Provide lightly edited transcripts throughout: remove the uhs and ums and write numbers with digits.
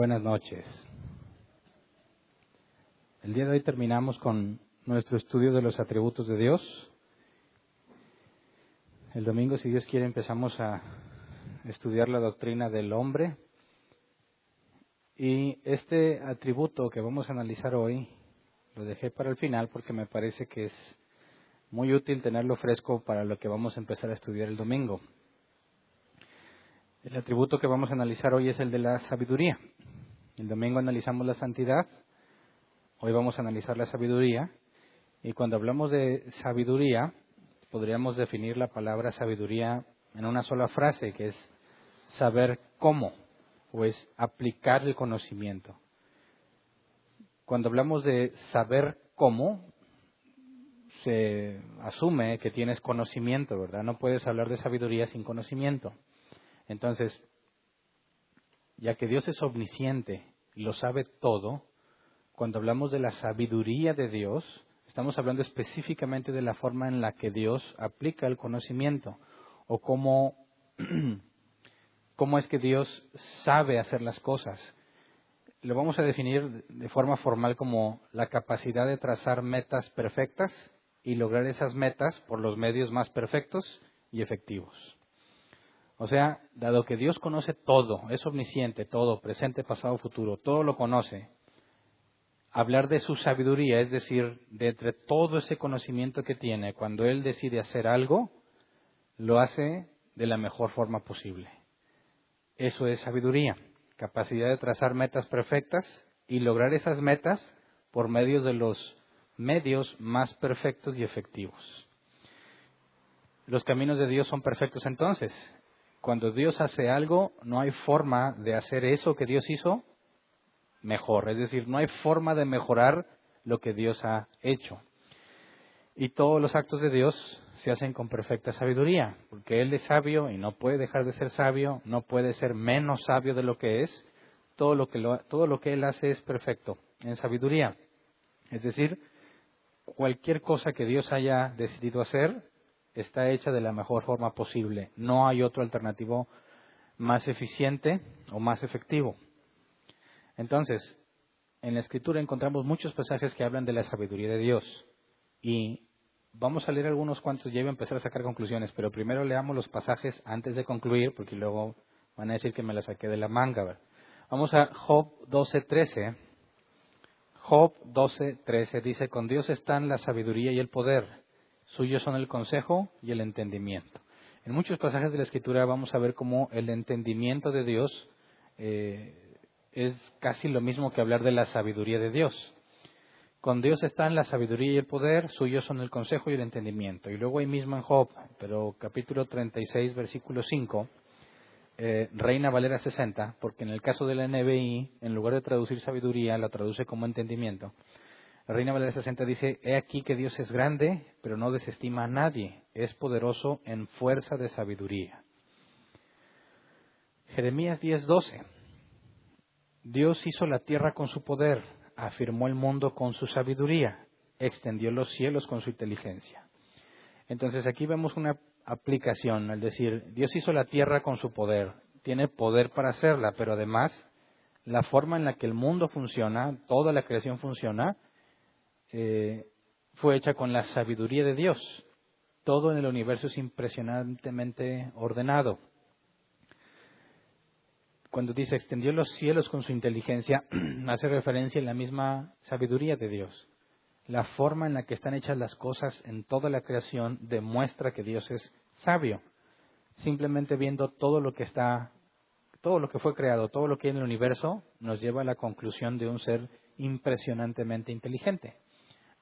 Buenas noches. El día de hoy terminamos con nuestro estudio de los atributos de Dios. El domingo, si Dios quiere, empezamos a estudiar la doctrina del hombre. Y este atributo que vamos a analizar hoy, lo dejé para el final porque me parece que es muy útil tenerlo fresco para lo que vamos a empezar a estudiar el domingo. El atributo que vamos a analizar hoy es el de la sabiduría. El domingo analizamos la santidad, hoy vamos a analizar la sabiduría. Y cuando hablamos de sabiduría, podríamos definir la palabra sabiduría en una sola frase, que es saber cómo, o es aplicar el conocimiento. Cuando hablamos de saber cómo, se asume que tienes conocimiento, ¿verdad? No puedes hablar de sabiduría sin conocimiento. Entonces, ya que Dios es omnisciente y lo sabe todo, cuando hablamos de la sabiduría de Dios, estamos hablando específicamente de la forma en la que Dios aplica el conocimiento, o cómo es que Dios sabe hacer las cosas. Lo vamos a definir de forma formal como la capacidad de trazar metas perfectas y lograr esas metas por los medios más perfectos y efectivos. O sea, dado que Dios conoce todo, es omnisciente, todo, presente, pasado, futuro, todo lo conoce, hablar de su sabiduría, es decir, de entre todo ese conocimiento que tiene, cuando Él decide hacer algo, lo hace de la mejor forma posible. Eso es sabiduría, capacidad de trazar metas perfectas y lograr esas metas por medio de los medios más perfectos y efectivos. Los caminos de Dios son perfectos entonces. Cuando Dios hace algo, no hay forma de hacer eso que Dios hizo mejor. Es decir, no hay forma de mejorar lo que Dios ha hecho. Y todos los actos de Dios se hacen con perfecta sabiduría, porque Él es sabio y no puede dejar de ser sabio, no puede ser menos sabio de lo que es. Todo lo que Él hace es perfecto en sabiduría. Es decir, cualquier cosa que Dios haya decidido hacer está hecha de la mejor forma posible. No hay otro alternativo más eficiente o más efectivo. Entonces, en la Escritura encontramos muchos pasajes que hablan de la sabiduría de Dios. Y vamos a leer algunos cuantos, ya iba a empezar a sacar conclusiones, pero primero leamos los pasajes antes de concluir, porque luego van a decir que me la saqué de la manga, ¿verdad? Vamos a Job 12:13. Job 12:13 dice: con Dios están la sabiduría y el poder, suyos son el consejo y el entendimiento. En muchos pasajes de la Escritura vamos a ver cómo el entendimiento de Dios es casi lo mismo que hablar de la sabiduría de Dios. Con Dios están la sabiduría y el poder, suyos son el consejo y el entendimiento. Y luego ahí mismo en Job, pero capítulo 36, versículo 5, Reina Valera 60, porque en el caso de la NBI, en lugar de traducir sabiduría, la traduce como entendimiento. La Reina Valera 60 dice: he aquí que Dios es grande, pero no desestima a nadie, es poderoso en fuerza de sabiduría. Jeremías 10:12, Dios hizo la tierra con su poder, afirmó el mundo con su sabiduría, extendió los cielos con su inteligencia. Entonces aquí vemos una aplicación, al decir, Dios hizo la tierra con su poder, tiene poder para hacerla, pero además la forma en la que el mundo funciona, toda la creación funciona, fue hecha con la sabiduría de Dios. Todo en el universo es impresionantemente ordenado. Cuando dice extendió los cielos con su inteligencia, hace referencia a la misma sabiduría de Dios. La forma en la que están hechas las cosas en toda la creación demuestra que Dios es sabio. Simplemente viendo todo lo que fue creado, todo lo que hay en el universo, nos lleva a la conclusión de un ser impresionantemente inteligente.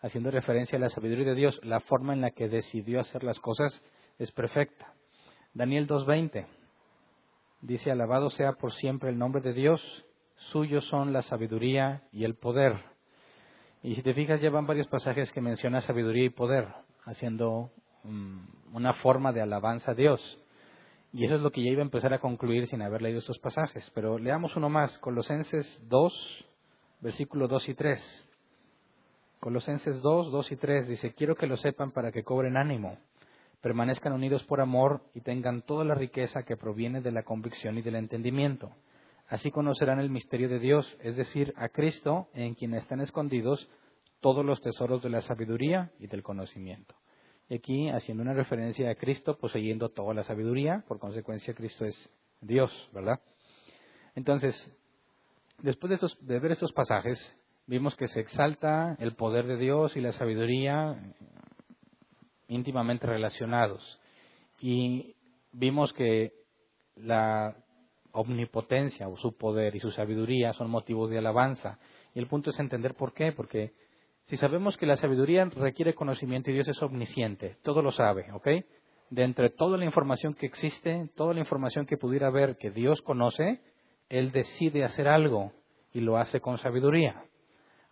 Haciendo referencia a la sabiduría de Dios, la forma en la que decidió hacer las cosas es perfecta. Daniel 2:20 dice: alabado sea por siempre el nombre de Dios, suyos son la sabiduría y el poder. Y si te fijas, llevan varios pasajes que mencionan sabiduría y poder, haciendo una forma de alabanza a Dios. Y eso es lo que ya iba a empezar a concluir sin haber leído estos pasajes. Pero leamos uno más, Colosenses 2, versículos 2 y 3. Colosenses 2, 2 y 3 dice: quiero que lo sepan para que cobren ánimo, permanezcan unidos por amor y tengan toda la riqueza que proviene de la convicción y del entendimiento. Así conocerán el misterio de Dios, es decir, a Cristo, en quien están escondidos todos los tesoros de la sabiduría y del conocimiento. Y aquí, haciendo una referencia a Cristo, poseyendo toda la sabiduría, por consecuencia Cristo es Dios, ¿verdad? Entonces, después de ver estos pasajes, vimos que se exalta el poder de Dios y la sabiduría íntimamente relacionados. Y vimos que la omnipotencia o su poder y su sabiduría son motivos de alabanza. Y el punto es entender por qué. Porque si sabemos que la sabiduría requiere conocimiento y Dios es omnisciente, todo lo sabe, ¿ok? De entre toda la información que existe, toda la información que pudiera haber que Dios conoce, Él decide hacer algo y lo hace con sabiduría.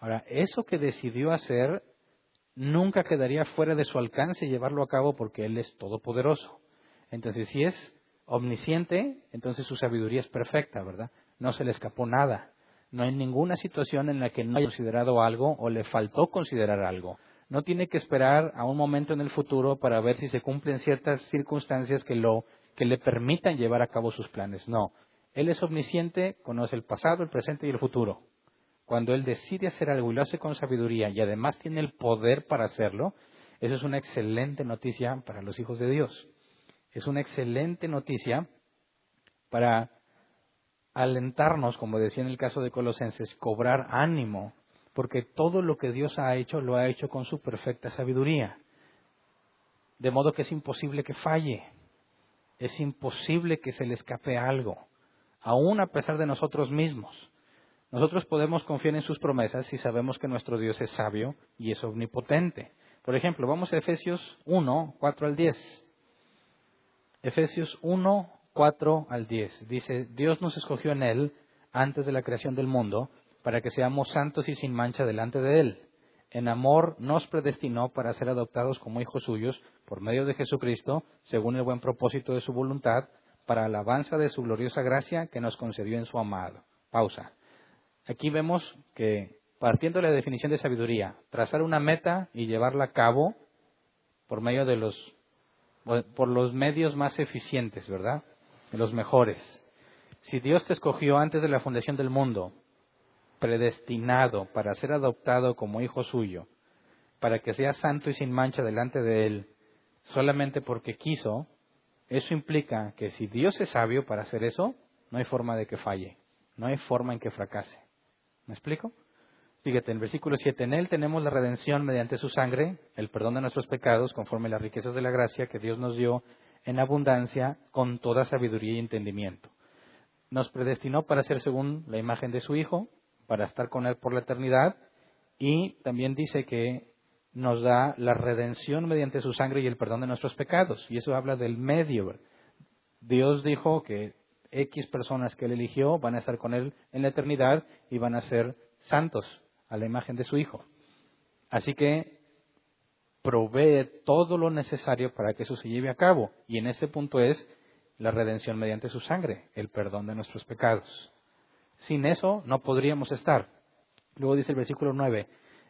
Ahora, eso que decidió hacer nunca quedaría fuera de su alcance llevarlo a cabo porque Él es todopoderoso. Entonces, si es omnisciente, entonces su sabiduría es perfecta, ¿verdad? No se le escapó nada. No hay ninguna situación en la que no haya considerado algo o le faltó considerar algo. No tiene que esperar a un momento en el futuro para ver si se cumplen ciertas circunstancias que le permitan llevar a cabo sus planes. No. Él es omnisciente, conoce el pasado, el presente y el futuro. Cuando Él decide hacer algo y lo hace con sabiduría y además tiene el poder para hacerlo, eso es una excelente noticia para los hijos de Dios. Es una excelente noticia para alentarnos, como decía en el caso de Colosenses, cobrar ánimo, porque todo lo que Dios ha hecho lo ha hecho con su perfecta sabiduría. De modo que es imposible que falle, es imposible que se le escape algo, aún a pesar de nosotros mismos. Nosotros podemos confiar en sus promesas si sabemos que nuestro Dios es sabio y es omnipotente. Por ejemplo, vamos a Efesios 1, 4 al 10. Efesios 1, 4 al 10. Dice, Dios nos escogió en Él antes de la creación del mundo para que seamos santos y sin mancha delante de Él. En amor nos predestinó para ser adoptados como hijos suyos por medio de Jesucristo, según el buen propósito de su voluntad, para alabanza de su gloriosa gracia que nos concedió en su amado. Pausa. Aquí vemos que, partiendo de la definición de sabiduría, trazar una meta y llevarla a cabo por medio de por los medios más eficientes, ¿verdad? De los mejores. Si Dios te escogió antes de la fundación del mundo, predestinado para ser adoptado como hijo suyo, para que seas santo y sin mancha delante de Él, solamente porque quiso, eso implica que si Dios es sabio para hacer eso, no hay forma de que falle, no hay forma en que fracase. ¿Me explico? Fíjate, en el versículo 7, en Él tenemos la redención mediante su sangre, el perdón de nuestros pecados, conforme a las riquezas de la gracia que Dios nos dio en abundancia, con toda sabiduría y entendimiento. Nos predestinó para ser según la imagen de su Hijo, para estar con Él por la eternidad, y también dice que nos da la redención mediante su sangre y el perdón de nuestros pecados, y eso habla del medio. Dios dijo que X personas que Él eligió van a estar con Él en la eternidad y van a ser santos a la imagen de su Hijo. Así que provee todo lo necesario para que eso se lleve a cabo. Y en este punto es la redención mediante su sangre, el perdón de nuestros pecados. Sin eso no podríamos estar. Luego dice el versículo 9,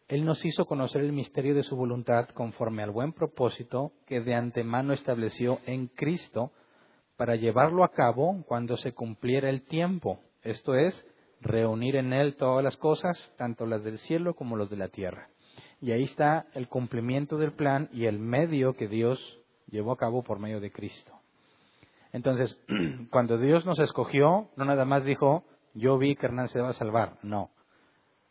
Él nos hizo conocer el misterio de su voluntad conforme al buen propósito que de antemano estableció en Cristo para llevarlo a cabo cuando se cumpliera el tiempo. Esto es, reunir en Él todas las cosas, tanto las del cielo como las de la tierra. Y ahí está el cumplimiento del plan y el medio que Dios llevó a cabo por medio de Cristo. Entonces, cuando Dios nos escogió, no nada más dijo, yo vi que Hernán se va a salvar, no.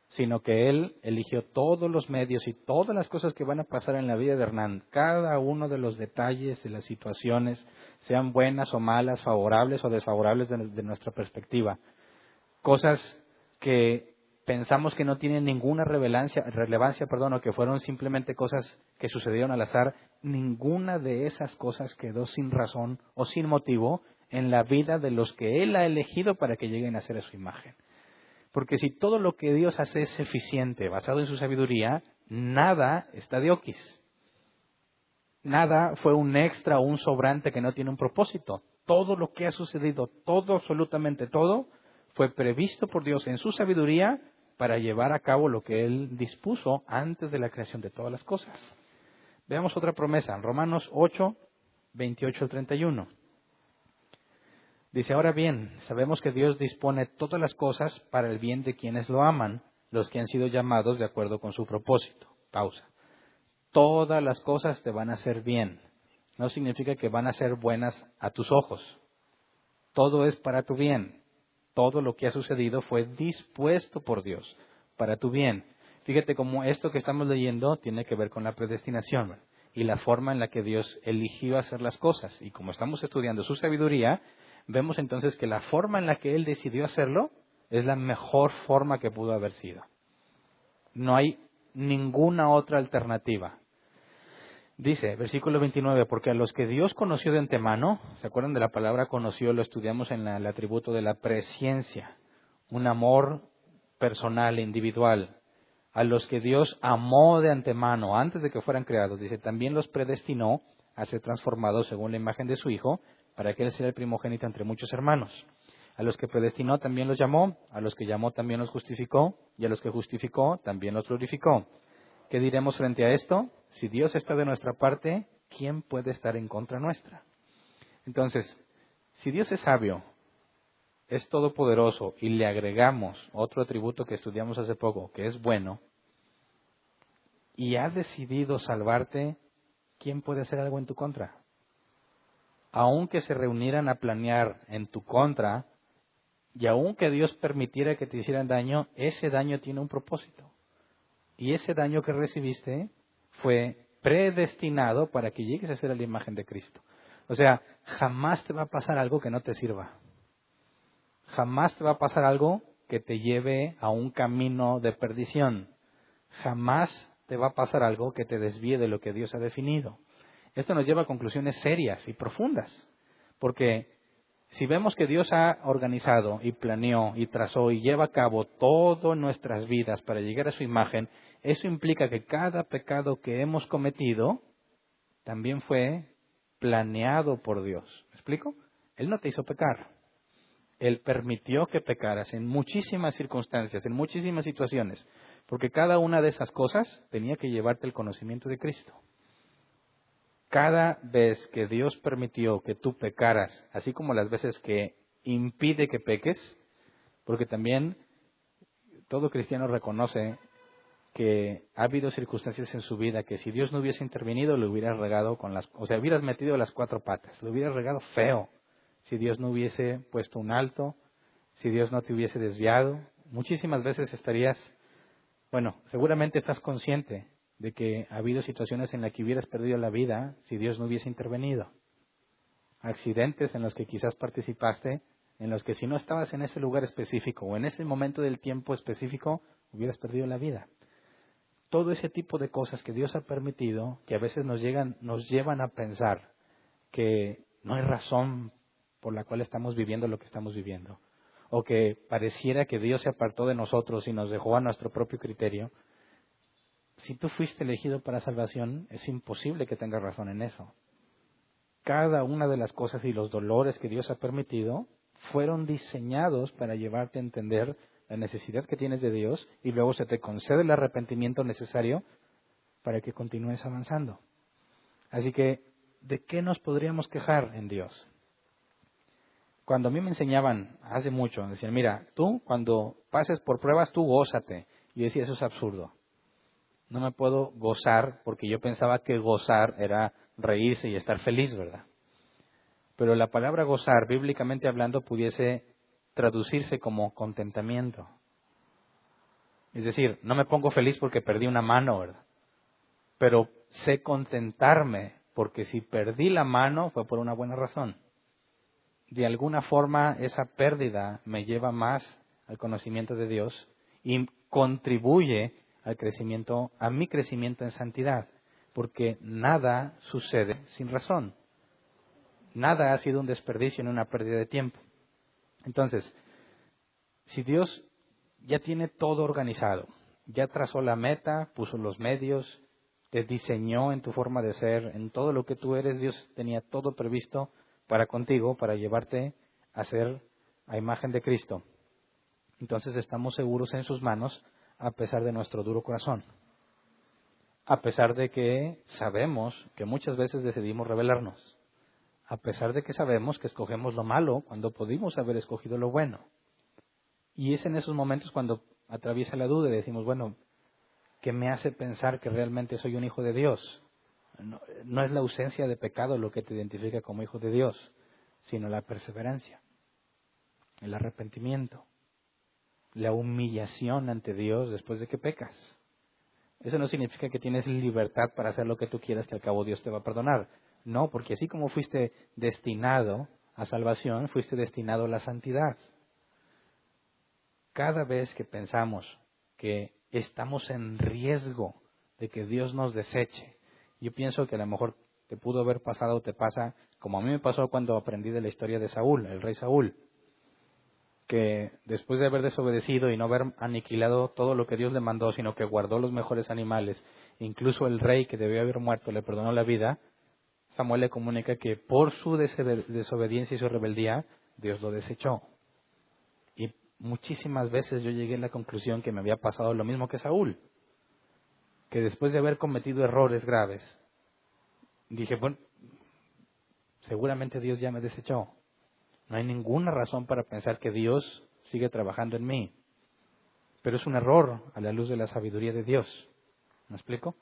Sino que Él eligió todos los medios y todas las cosas que van a pasar en la vida de Hernán, cada uno de los detalles de las situaciones, sean buenas o malas, favorables o desfavorables de nuestra perspectiva. Cosas que pensamos que no tienen ninguna relevancia, o que fueron simplemente cosas que sucedieron al azar, ninguna de esas cosas quedó sin razón o sin motivo en la vida de los que Él ha elegido para que lleguen a ser a su imagen. Porque si todo lo que Dios hace es eficiente, basado en su sabiduría, nada está de oquis. Nada fue un extra o un sobrante que no tiene un propósito. Todo lo que ha sucedido, todo, absolutamente todo, fue previsto por Dios en su sabiduría para llevar a cabo lo que Él dispuso antes de la creación de todas las cosas. Veamos otra promesa, en Romanos 8, 28 al 31. Dice, ahora bien, sabemos que Dios dispone todas las cosas para el bien de quienes lo aman, los que han sido llamados de acuerdo con su propósito. Pausa. Todas las cosas te van a hacer bien. No significa que van a ser buenas a tus ojos. Todo es para tu bien. Todo lo que ha sucedido fue dispuesto por Dios para tu bien. Fíjate cómo esto que estamos leyendo tiene que ver con la predestinación, ¿verdad? Y la forma en la que Dios eligió hacer las cosas. Y como estamos estudiando su sabiduría, vemos entonces que la forma en la que Él decidió hacerlo es la mejor forma que pudo haber sido. No hay ninguna otra alternativa. Dice, versículo 29, porque a los que Dios conoció de antemano, ¿se acuerdan de la palabra conoció? Lo estudiamos en el atributo de la presciencia, un amor personal, individual. A los que Dios amó de antemano, antes de que fueran creados, dice, también los predestinó a ser transformados según la imagen de su Hijo, para que Él sea el primogénito entre muchos hermanos. A los que predestinó también los llamó, a los que llamó también los justificó, y a los que justificó también los glorificó. ¿Qué diremos frente a esto? Si Dios está de nuestra parte, ¿quién puede estar en contra nuestra? Entonces, si Dios es sabio, es todopoderoso y le agregamos otro atributo que estudiamos hace poco, que es bueno, y ha decidido salvarte, ¿quién puede hacer algo en tu contra? Aunque se reunieran a planear en tu contra, y aunque Dios permitiera que te hicieran daño, ese daño tiene un propósito. Y ese daño que recibiste fue predestinado para que llegues a ser a la imagen de Cristo. O sea, jamás te va a pasar algo que no te sirva. Jamás te va a pasar algo que te lleve a un camino de perdición. Jamás te va a pasar algo que te desvíe de lo que Dios ha definido. Esto nos lleva a conclusiones serias y profundas. Porque si vemos que Dios ha organizado y planeó y trazó y lleva a cabo todo en nuestras vidas para llegar a su imagen, eso implica que cada pecado que hemos cometido también fue planeado por Dios. ¿Me explico? Él no te hizo pecar. Él permitió que pecaras en muchísimas circunstancias, en muchísimas situaciones, porque cada una de esas cosas tenía que llevarte el conocimiento de Cristo. Cada vez que Dios permitió que tú pecaras, así como las veces que impide que peques, porque también todo cristiano reconoce que ha habido circunstancias en su vida que si Dios no hubiese intervenido, le hubieras regado hubieras metido las cuatro patas, le hubieras regado feo, si Dios no hubiese puesto un alto, si Dios no te hubiese desviado. Muchísimas veces seguramente estás consciente de que ha habido situaciones en las que hubieras perdido la vida si Dios no hubiese intervenido. Accidentes en los que quizás participaste, en los que si no estabas en ese lugar específico o en ese momento del tiempo específico, hubieras perdido la vida. Todo ese tipo de cosas que Dios ha permitido, que a veces nos llevan a pensar que no hay razón por la cual estamos viviendo lo que estamos viviendo, o que pareciera que Dios se apartó de nosotros y nos dejó a nuestro propio criterio. Si tú fuiste elegido para salvación, es imposible que tengas razón en eso. Cada una de las cosas y los dolores que Dios ha permitido fueron diseñados para llevarte a entender la necesidad que tienes de Dios y luego se te concede el arrepentimiento necesario para que continúes avanzando. Así que, ¿de qué nos podríamos quejar en Dios? Cuando a mí me enseñaban hace mucho, decían, mira, tú cuando pases por pruebas, tú gózate. Y yo decía, eso es absurdo. No me puedo gozar porque yo pensaba que gozar era reírse y estar feliz, ¿verdad? Pero la palabra gozar, bíblicamente hablando, pudiese traducirse como contentamiento. Es decir, no me pongo feliz porque perdí una mano, ¿verdad? Pero sé contentarme porque si perdí la mano fue por una buena razón. De alguna forma esa pérdida me lleva más al conocimiento de Dios y contribuye al crecimiento, a mi crecimiento en santidad, porque nada sucede sin razón. Nada ha sido un desperdicio ni una pérdida de tiempo. Entonces, si Dios ya tiene todo organizado, ya trazó la meta, puso los medios, te diseñó en tu forma de ser, en todo lo que tú eres, Dios tenía todo previsto para contigo, para llevarte a ser a imagen de Cristo. Entonces estamos seguros en sus manos a pesar de nuestro duro corazón. A pesar de que sabemos que muchas veces decidimos rebelarnos. a pesar de que sabemos que escogemos lo malo cuando pudimos haber escogido lo bueno. Y es en esos momentos cuando atraviesa la duda y decimos, bueno, ¿qué me hace pensar que realmente soy un hijo de Dios? No es la ausencia de pecado lo que te identifica como hijo de Dios, sino la perseverancia, el arrepentimiento, la humillación ante Dios después de que pecas. Eso no significa que tienes libertad para hacer lo que tú quieras, que al cabo Dios te va a perdonar. No, porque así como fuiste destinado a salvación, fuiste destinado a la santidad. Cada vez que pensamos que estamos en riesgo de que Dios nos deseche, yo pienso que a lo mejor te pudo haber pasado o te pasa, como a mí me pasó cuando aprendí de la historia de Saúl, el rey Saúl, que después de haber desobedecido y no haber aniquilado todo lo que Dios le mandó, sino que guardó los mejores animales, incluso el rey que debió haber muerto le perdonó la vida, Samuel le comunica que por su desobediencia y su rebeldía, Dios lo desechó. Y muchísimas veces yo llegué a la conclusión que me había pasado lo mismo que Saúl, que después de haber cometido errores graves, dije, bueno, seguramente Dios ya me desechó. No hay ninguna razón para pensar que Dios sigue trabajando en mí. Pero es un error a la luz de la sabiduría de Dios. ¿Me explico?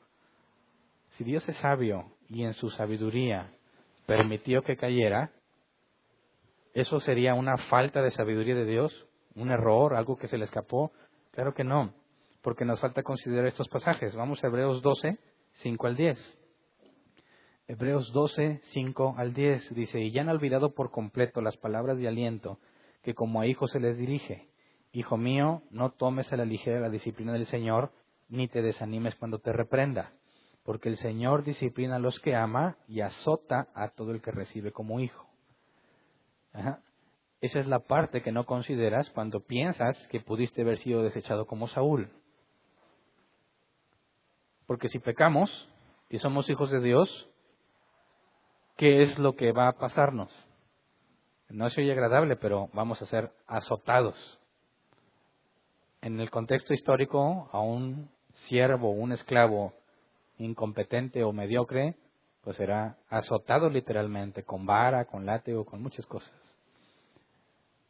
Si Dios es sabio y en su sabiduría permitió que cayera, ¿eso sería una falta de sabiduría de Dios? ¿Un error? ¿Algo que se le escapó? Claro que no, porque nos falta considerar estos pasajes. Vamos a Hebreos 12, 5 al 10. Hebreos 12, 5 al 10 dice, y ya han olvidado por completo las palabras de aliento que como a hijos se les dirige. Hijo mío, no tomes a la ligera la disciplina del Señor, ni te desanimes cuando te reprenda, porque el Señor disciplina a los que ama y azota a todo el que recibe como hijo. Ajá. Esa es la parte que no consideras cuando piensas que pudiste haber sido desechado como Saúl. Porque si pecamos y somos hijos de Dios, ¿qué es lo que va a pasarnos? No se oye agradable, pero vamos a ser azotados. En el contexto histórico, a un siervo, un esclavo incompetente o mediocre, pues será azotado literalmente, con vara, con látigo, con muchas cosas,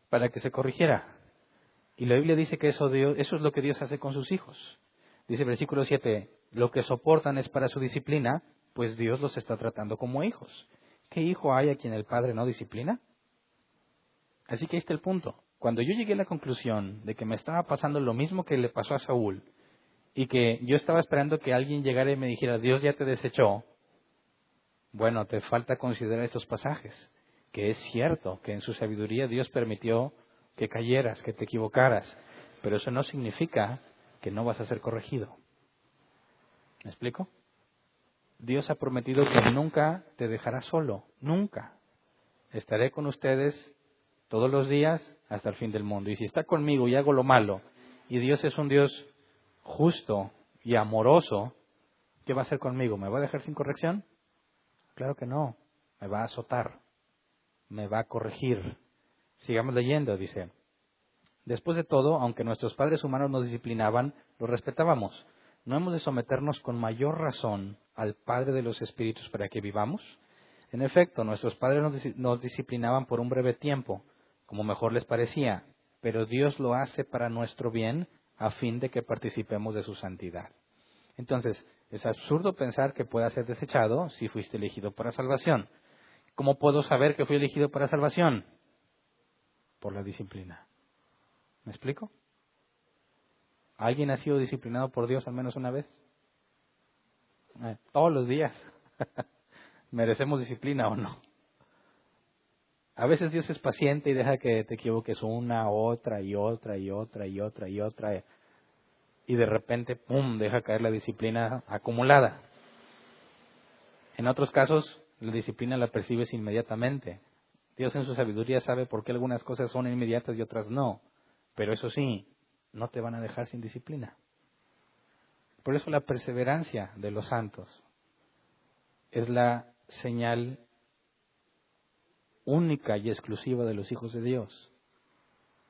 para que se corrigiera. Y la Biblia dice que eso es lo que Dios hace con sus hijos. Dice versículo 7, lo que soportan es para su disciplina, pues Dios los está tratando como hijos. ¿Qué hijo hay a quien el padre no disciplina? Así que ahí está el punto. Cuando yo llegué a la conclusión de que me estaba pasando lo mismo que le pasó a Saúl, y que yo estaba esperando que alguien llegara y me dijera, Dios ya te desechó, bueno, te falta considerar estos pasajes, que es cierto que en su sabiduría Dios permitió que cayeras, que te equivocaras, pero eso no significa que no vas a ser corregido. ¿Me explico? Dios ha prometido que nunca te dejará solo, nunca. Estaré con ustedes todos los días hasta el fin del mundo. Y si está conmigo y hago lo malo, y Dios es un Dios justo y amoroso, ¿qué va a hacer conmigo? ¿Me va a dejar sin corrección? Claro que no. Me va a azotar. Me va a corregir. Sigamos leyendo, dice. Después de todo, aunque nuestros padres humanos nos disciplinaban, los respetábamos. ¿No hemos de someternos con mayor razón al Padre de los Espíritus para que vivamos? En efecto, nuestros padres nos disciplinaban por un breve tiempo, como mejor les parecía, pero Dios lo hace para nuestro bien, a fin de que participemos de su santidad. Entonces, es absurdo pensar que pueda ser desechado si fuiste elegido para salvación. ¿Cómo puedo saber que fui elegido para salvación? Por la disciplina. ¿Me explico? ¿Alguien ha sido disciplinado por Dios al menos una vez? Todos los días. ¿Merecemos disciplina o no? A veces Dios es paciente y deja que te equivoques una, otra y otra y otra y otra y otra. Y de repente, ¡pum!, deja caer la disciplina acumulada. En otros casos, la disciplina la percibes inmediatamente. Dios en su sabiduría sabe por qué algunas cosas son inmediatas y otras no. Pero eso sí, no te van a dejar sin disciplina. Por eso la perseverancia de los santos es la señal única y exclusiva de los hijos de Dios.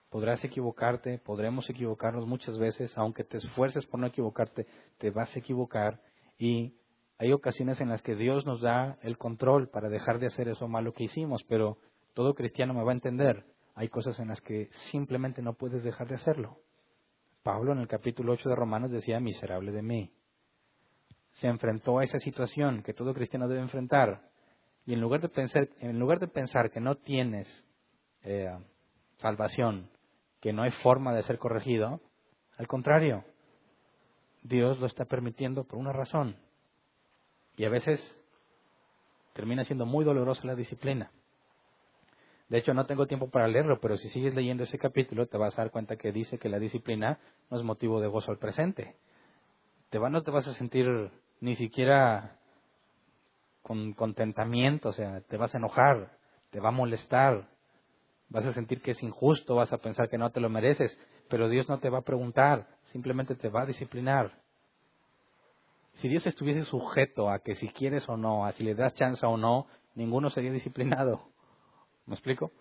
Podrás equivocarte, podremos equivocarnos muchas veces, aunque te esfuerces por no equivocarte, te vas a equivocar y Hay ocasiones en las que Dios nos da el control para dejar de hacer eso malo que hicimos, pero todo cristiano me va a entender. Hay cosas en las que simplemente no puedes dejar de hacerlo. Pablo en el capítulo 8 de Romanos decía, miserable de mí. Se enfrentó a esa situación que todo cristiano debe enfrentar. Y en lugar de pensar que no tienes salvación, que no hay forma de ser corregido, al contrario, Dios lo está permitiendo por una razón. Y a veces termina siendo muy dolorosa la disciplina. De hecho, no tengo tiempo para leerlo, pero si sigues leyendo ese capítulo te vas a dar cuenta que dice que la disciplina no es motivo de gozo al presente. No te vas a sentir ni siquiera con contentamiento, o sea, te vas a enojar, te va a molestar, vas a sentir que es injusto, vas a pensar que no te lo mereces, pero Dios no te va a preguntar, simplemente te va a disciplinar. Si Dios estuviese sujeto a que si quieres o no, a si le das chance o no, ninguno sería disciplinado. ¿Me explico?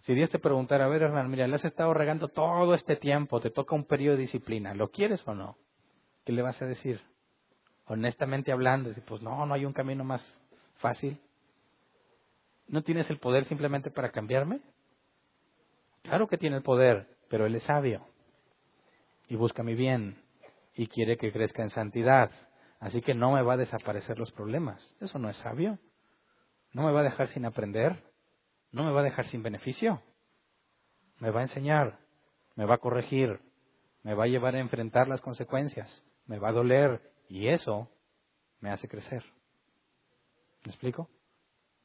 Si Dios te preguntara, a ver, Hernán, mira, le has estado regando todo este tiempo, te toca un periodo de disciplina, ¿lo quieres o no? ¿Qué le vas a decir? Honestamente hablando, pues no hay un camino más fácil. ¿No tienes el poder simplemente para cambiarme? Claro que tiene el poder, pero Él es sabio y busca mi bien y quiere que crezca en santidad. Así que no me va a desaparecer los problemas. Eso no es sabio. No me va a dejar sin aprender. No me va a dejar sin beneficio. Me va a enseñar, me va a corregir, me va a llevar a enfrentar las consecuencias, me va a doler y eso me hace crecer. ¿Me explico?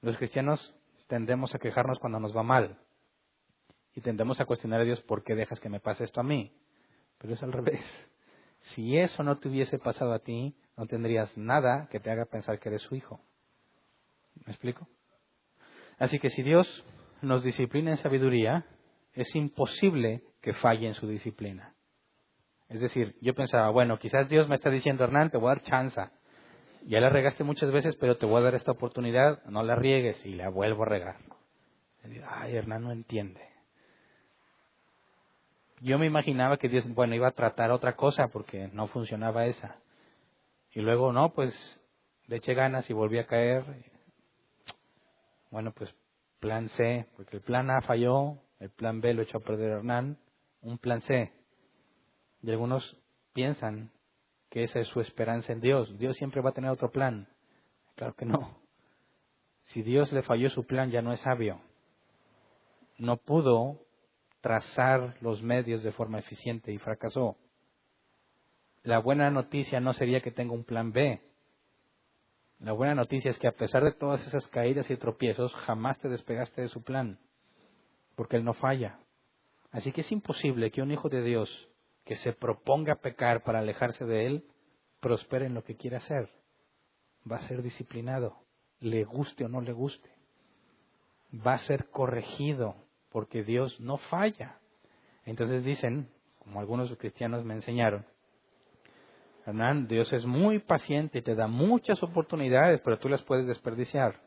Los cristianos tendemos a quejarnos cuando nos va mal y tendemos a cuestionar a Dios, ¿por qué dejas que me pase esto a mí? Pero es al revés. Si eso no te hubiese pasado a ti, no tendrías nada que te haga pensar que eres su hijo. ¿Me explico? Así que si Dios nos disciplina en sabiduría, es imposible que falle en su disciplina. Es decir, yo pensaba, bueno, quizás Dios me está diciendo, Hernán, te voy a dar chance. Ya la regaste muchas veces, pero te voy a dar esta oportunidad, no la riegues, y la vuelvo a regar. Y digo, ay, Hernán no entiende. Yo me imaginaba que Dios, bueno, iba a tratar otra cosa porque no funcionaba esa. Y luego, no, pues le eché ganas y volví a caer. Bueno, pues plan C, porque el plan A falló, el plan B lo echó a perder Hernán, un plan C. Y algunos piensan que esa es su esperanza en Dios. Dios siempre va a tener otro plan. Claro que no. Si Dios le falló su plan, ya no es sabio. No pudo trazar los medios de forma eficiente y fracasó. La buena noticia no sería que tenga un plan B. La buena noticia es que a pesar de todas esas caídas y tropiezos, jamás te despegaste de su plan, porque Él no falla. Así que es imposible que un hijo de Dios que se proponga pecar para alejarse de Él, prospere en lo que quiera hacer. Va a ser disciplinado, le guste o no le guste. Va a ser corregido, porque Dios no falla. Entonces dicen, como algunos cristianos me enseñaron, Hernán, Dios es muy paciente y te da muchas oportunidades, pero tú las puedes desperdiciar.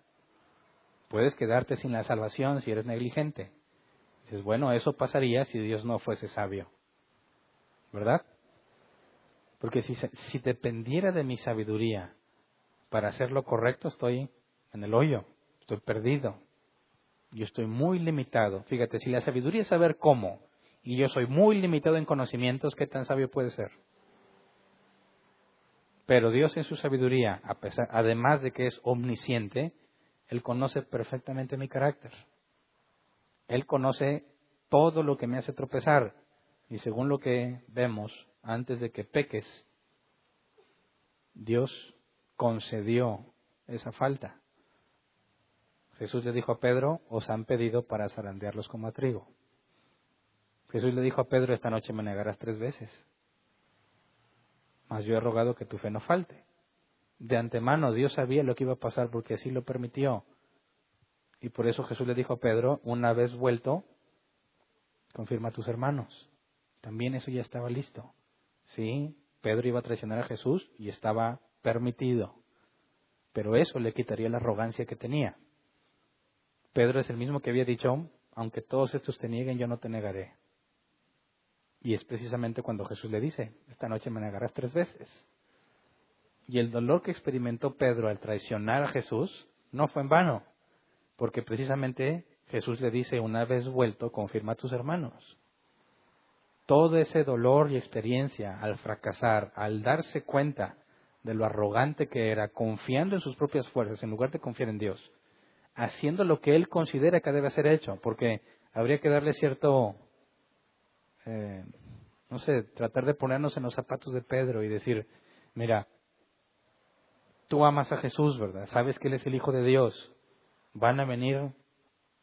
Puedes quedarte sin la salvación si eres negligente. Dices, bueno, eso pasaría si Dios no fuese sabio. ¿Verdad? Porque si dependiera de mi sabiduría para hacer lo correcto, estoy en el hoyo, estoy perdido. Yo estoy muy limitado. Fíjate, si la sabiduría es saber cómo, y yo soy muy limitado en conocimientos, ¿qué tan sabio puede ser? Pero Dios en su sabiduría, además de que es omnisciente, Él conoce perfectamente mi carácter. Él conoce todo lo que me hace tropezar. Y según lo que vemos, antes de que peques, Dios concedió esa falta. Jesús le dijo a Pedro, os han pedido para zarandearlos como a trigo. Jesús le dijo a Pedro, esta noche me negarás 3 veces. Mas yo he rogado que tu fe no falte. De antemano Dios sabía lo que iba a pasar porque así lo permitió. Y por eso Jesús le dijo a Pedro, una vez vuelto, confirma a tus hermanos. También eso ya estaba listo. Sí, Pedro iba a traicionar a Jesús y estaba permitido. Pero eso le quitaría la arrogancia que tenía. Pedro es el mismo que había dicho, aunque todos estos te nieguen, yo no te negaré. Y es precisamente cuando Jesús le dice, esta noche me negarás 3 veces. Y el dolor que experimentó Pedro al traicionar a Jesús no fue en vano, porque precisamente Jesús le dice, una vez vuelto, confirma a tus hermanos. Todo ese dolor y experiencia al fracasar, al darse cuenta de lo arrogante que era, confiando en sus propias fuerzas en lugar de confiar en Dios, haciendo lo que él considera que debe ser hecho, porque habría que darle cierto, no sé, tratar de ponernos en los zapatos de Pedro y decir, mira, tú amas a Jesús, ¿verdad? Sabes que Él es el Hijo de Dios. Van a venir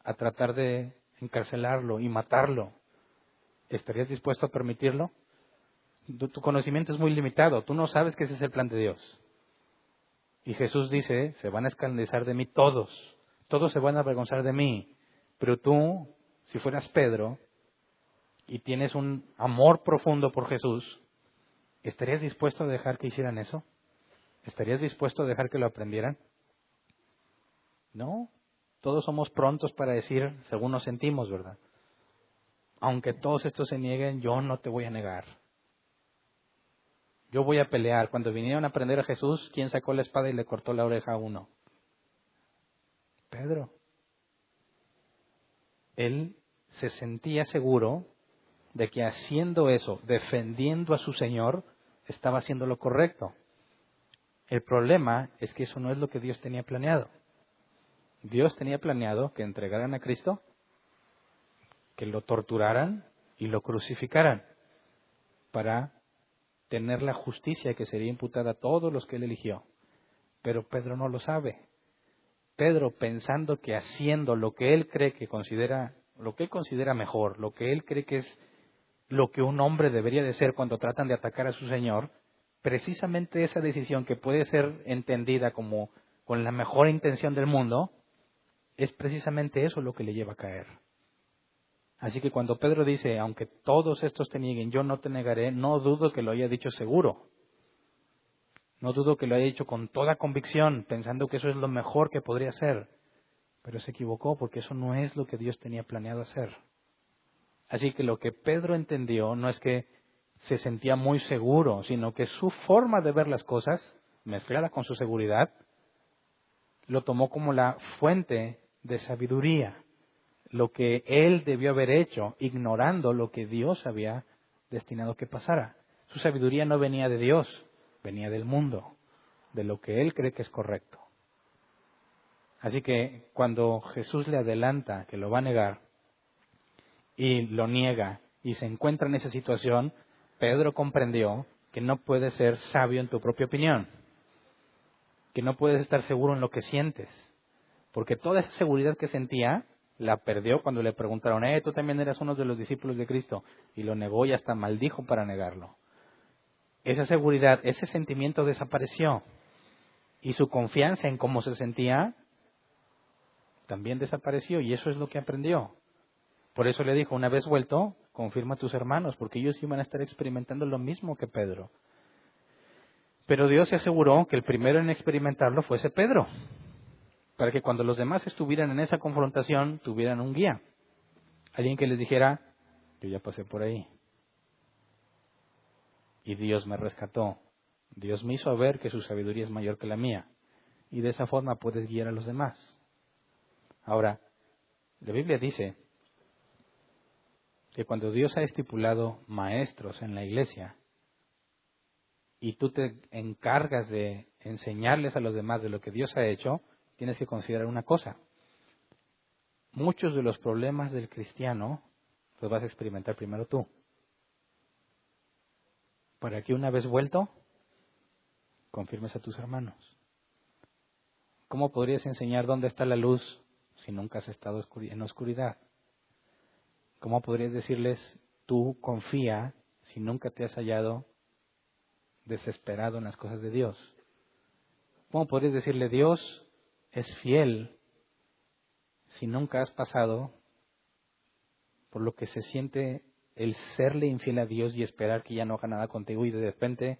a tratar de encarcelarlo y matarlo. ¿Estarías dispuesto a permitirlo? Tu conocimiento es muy limitado. Tú no sabes que ese es el plan de Dios. Y Jesús dice, se van a escandalizar de mí todos. Todos se van a avergonzar de mí. Pero tú, si fueras Pedro y tienes un amor profundo por Jesús, ¿estarías dispuesto a dejar que hicieran eso? ¿Estarías dispuesto a dejar que lo aprendieran? No. Todos somos prontos para decir, según nos sentimos, ¿verdad? Aunque todos estos se nieguen, yo no te voy a negar. Yo voy a pelear. Cuando vinieron a aprender a Jesús, ¿quién sacó la espada y le cortó la oreja a uno? Pedro. Él se sentía seguro de que haciendo eso, defendiendo a su Señor, estaba haciendo lo correcto. El problema es que eso no es lo que Dios tenía planeado. Dios tenía planeado que entregaran a Cristo, que lo torturaran y lo crucificaran para tener la justicia que sería imputada a todos los que Él eligió. Pero Pedro no lo sabe. Pedro, pensando que haciendo lo que él cree que considera, lo que él considera mejor, lo que él cree que es lo que un hombre debería de ser cuando tratan de atacar a su Señor, precisamente esa decisión que puede ser entendida como con la mejor intención del mundo, es precisamente eso lo que le lleva a caer. Así que cuando Pedro dice, aunque todos estos te nieguen, yo no te negaré, no dudo que lo haya dicho seguro. No dudo que lo haya dicho con toda convicción, pensando que eso es lo mejor que podría hacer. Pero se equivocó porque eso no es lo que Dios tenía planeado hacer. Así que lo que Pedro entendió no es que se sentía muy seguro, sino que su forma de ver las cosas, mezclada con su seguridad, lo tomó como la fuente de sabiduría, lo que él debió haber hecho, ignorando lo que Dios había destinado que pasara. Su sabiduría no venía de Dios, venía del mundo, de lo que él cree que es correcto. Así que cuando Jesús le adelanta que lo va a negar y lo niega y se encuentra en esa situación, Pedro comprendió que no puedes ser sabio en tu propia opinión, que no puedes estar seguro en lo que sientes, porque toda esa seguridad que sentía la perdió cuando le preguntaron, tú también eras uno de los discípulos de Cristo, y lo negó y hasta maldijo para negarlo. Esa seguridad, ese sentimiento desapareció, y su confianza en cómo se sentía también desapareció, y eso es lo que aprendió. Por eso le dijo, una vez vuelto, confirma a tus hermanos, porque ellos iban a estar experimentando lo mismo que Pedro. Pero Dios se aseguró que el primero en experimentarlo fuese Pedro, para que cuando los demás estuvieran en esa confrontación, tuvieran un guía. Alguien que les dijera, yo ya pasé por ahí. Y Dios me rescató. Dios me hizo ver que su sabiduría es mayor que la mía. Y de esa forma puedes guiar a los demás. Ahora, la Biblia dice que cuando Dios ha estipulado maestros en la iglesia y tú te encargas de enseñarles a los demás de lo que Dios ha hecho, tienes que considerar una cosa. Muchos de los problemas del cristiano los vas a experimentar primero tú. Para que una vez vuelto, confirmes a tus hermanos. ¿Cómo podrías enseñar dónde está la luz si nunca has estado en la oscuridad? ¿Cómo podrías decirles, tú confía si nunca te has hallado desesperado en las cosas de Dios? ¿Cómo podrías decirle, Dios es fiel si nunca has pasado por lo que se siente el serle infiel a Dios y esperar que ya no haga nada contigo y de repente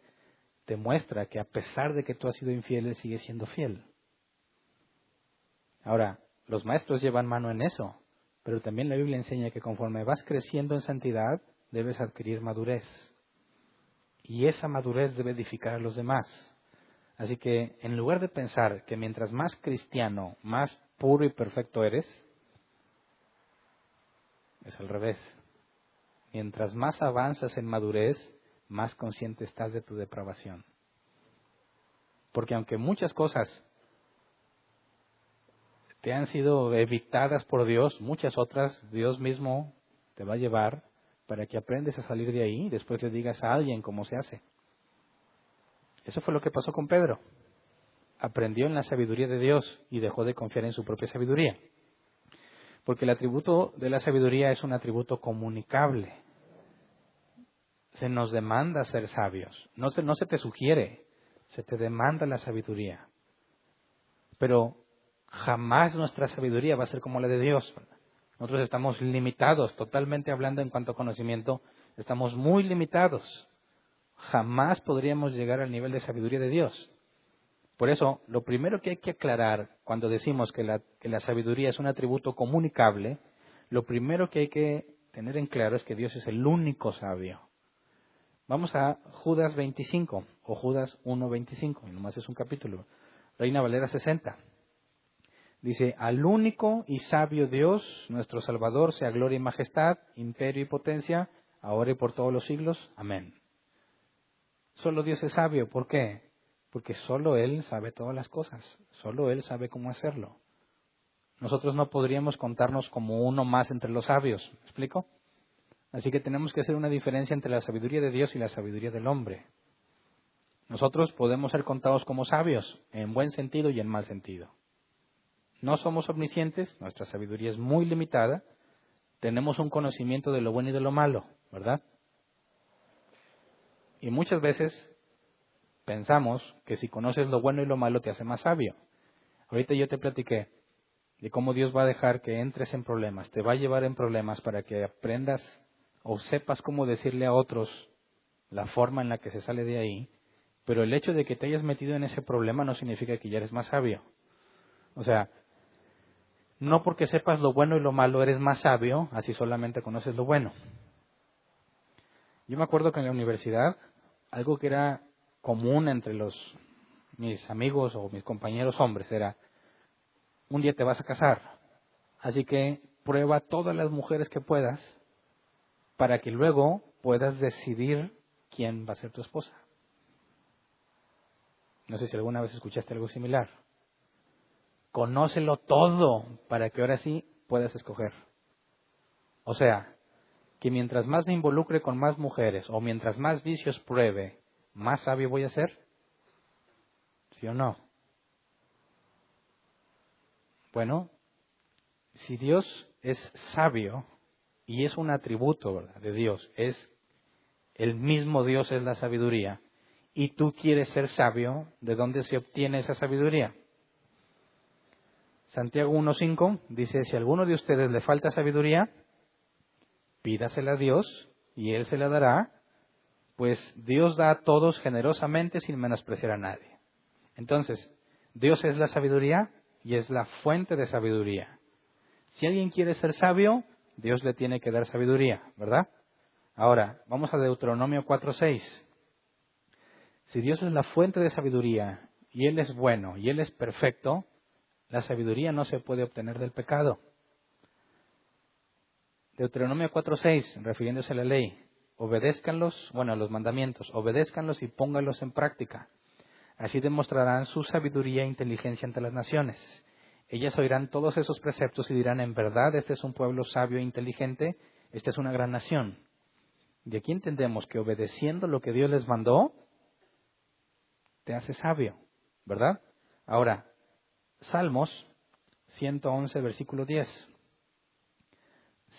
te muestra que a pesar de que tú has sido infiel, Él sigue siendo fiel? Ahora, los maestros llevan mano en eso, pero también la Biblia enseña que conforme vas creciendo en santidad, debes adquirir madurez. Y esa madurez debe edificar a los demás. Así que en lugar de pensar que mientras más cristiano, más puro y perfecto eres, es al revés. Mientras más avanzas en madurez, más consciente estás de tu depravación. Porque aunque muchas cosas te han sido evitadas por Dios, muchas otras Dios mismo te va a llevar para que aprendes a salir de ahí y después le digas a alguien cómo se hace. Eso fue lo que pasó con Pedro. Aprendió en la sabiduría de Dios y dejó de confiar en su propia sabiduría. Porque el atributo de la sabiduría es un atributo comunicable. Se nos demanda ser sabios. No se te sugiere, se te demanda la sabiduría. Pero jamás nuestra sabiduría va a ser como la de Dios. Nosotros estamos limitados, totalmente hablando en cuanto a conocimiento, estamos muy limitados. Jamás podríamos llegar al nivel de sabiduría de Dios. Por eso, lo primero que hay que aclarar cuando decimos que la sabiduría es un atributo comunicable, lo primero que hay que tener en claro es que Dios es el único sabio. Vamos a Judas 25 o Judas 1:25, y nomás es un capítulo. Reina Valera 60. Dice, al único y sabio Dios, nuestro Salvador, sea gloria y majestad, imperio y potencia, ahora y por todos los siglos. Amén. Solo Dios es sabio. ¿Por qué? Porque solo Él sabe todas las cosas. Solo Él sabe cómo hacerlo. Nosotros no podríamos contarnos como uno más entre los sabios. ¿Me explico? Así que tenemos que hacer una diferencia entre la sabiduría de Dios y la sabiduría del hombre. Nosotros podemos ser contados como sabios, en buen sentido y en mal sentido. No somos omniscientes, nuestra sabiduría es muy limitada, tenemos un conocimiento de lo bueno y de lo malo, ¿verdad? Y muchas veces pensamos que si conoces lo bueno y lo malo te hace más sabio. Ahorita yo te platiqué de cómo Dios va a dejar que entres en problemas, te va a llevar en problemas para que aprendas o sepas cómo decirle a otros la forma en la que se sale de ahí, pero el hecho de que te hayas metido en ese problema no significa que ya eres más sabio. O sea, no porque sepas lo bueno y lo malo eres más sabio, así solamente conoces lo bueno. Yo me acuerdo que en la universidad, algo que era común entre mis amigos o mis compañeros hombres era, un día te vas a casar, así que prueba todas las mujeres que puedas para que luego puedas decidir quién va a ser tu esposa. No sé si alguna vez escuchaste algo similar. Conócelo todo para que ahora sí puedas escoger. O sea, que mientras más me involucre con más mujeres o mientras más vicios pruebe, más sabio voy a ser. ¿Sí o no? Bueno, si Dios es sabio y es un atributo, ¿verdad?, de Dios, es el mismo Dios es la sabiduría, y tú quieres ser sabio, ¿de dónde se obtiene esa sabiduría? Santiago 1:5 dice, si a alguno de ustedes le falta sabiduría, pídasela a Dios y Él se la dará, pues Dios da a todos generosamente sin menospreciar a nadie. Entonces, Dios es la sabiduría y es la fuente de sabiduría. Si alguien quiere ser sabio, Dios le tiene que dar sabiduría, ¿verdad? Ahora, vamos a Deuteronomio 4:6. Si Dios es la fuente de sabiduría y Él es bueno y Él es perfecto, la sabiduría no se puede obtener del pecado. Deuteronomio 4:6, refiriéndose a la ley, obedézcanlos, a los mandamientos, obedézcanlos y pónganlos en práctica. Así demostrarán su sabiduría e inteligencia ante las naciones. Ellas oirán todos esos preceptos y dirán, en verdad, este es un pueblo sabio e inteligente, esta es una gran nación. De aquí entendemos que obedeciendo lo que Dios les mandó, te hace sabio, ¿verdad? Ahora, Salmos 111, versículo 10.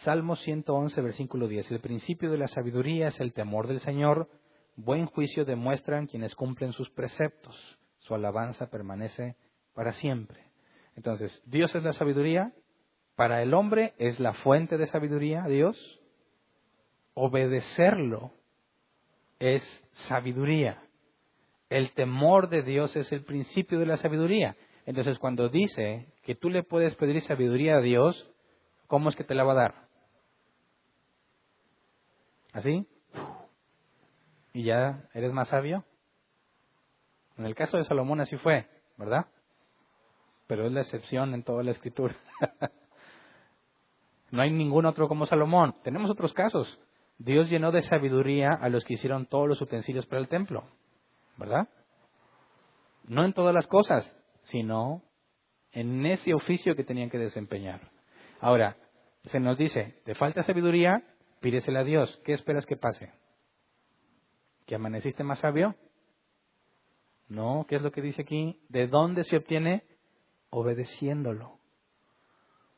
Salmos 111, versículo 10. El principio de la sabiduría es el temor del Señor. Buen juicio demuestran quienes cumplen sus preceptos. Su alabanza permanece para siempre. Entonces, Dios es la sabiduría. Para el hombre es la fuente de sabiduría, Dios. Obedecerlo es sabiduría. El temor de Dios es el principio de la sabiduría. Entonces, cuando dice que tú le puedes pedir sabiduría a Dios, ¿cómo es que te la va a dar? ¿Así? ¿Y ya eres más sabio? En el caso de Salomón así fue, ¿verdad? Pero es la excepción en toda la Escritura. No hay ningún otro como Salomón. Tenemos otros casos. Dios llenó de sabiduría a los que hicieron todos los utensilios para el templo, ¿verdad? No en todas las cosas, sino en ese oficio que tenían que desempeñar. Ahora, se nos dice, ¿te falta sabiduría? Pídesela a Dios. ¿Qué esperas que pase? ¿Que amaneciste más sabio? No, ¿qué es lo que dice aquí? ¿De dónde se obtiene? Obedeciéndolo.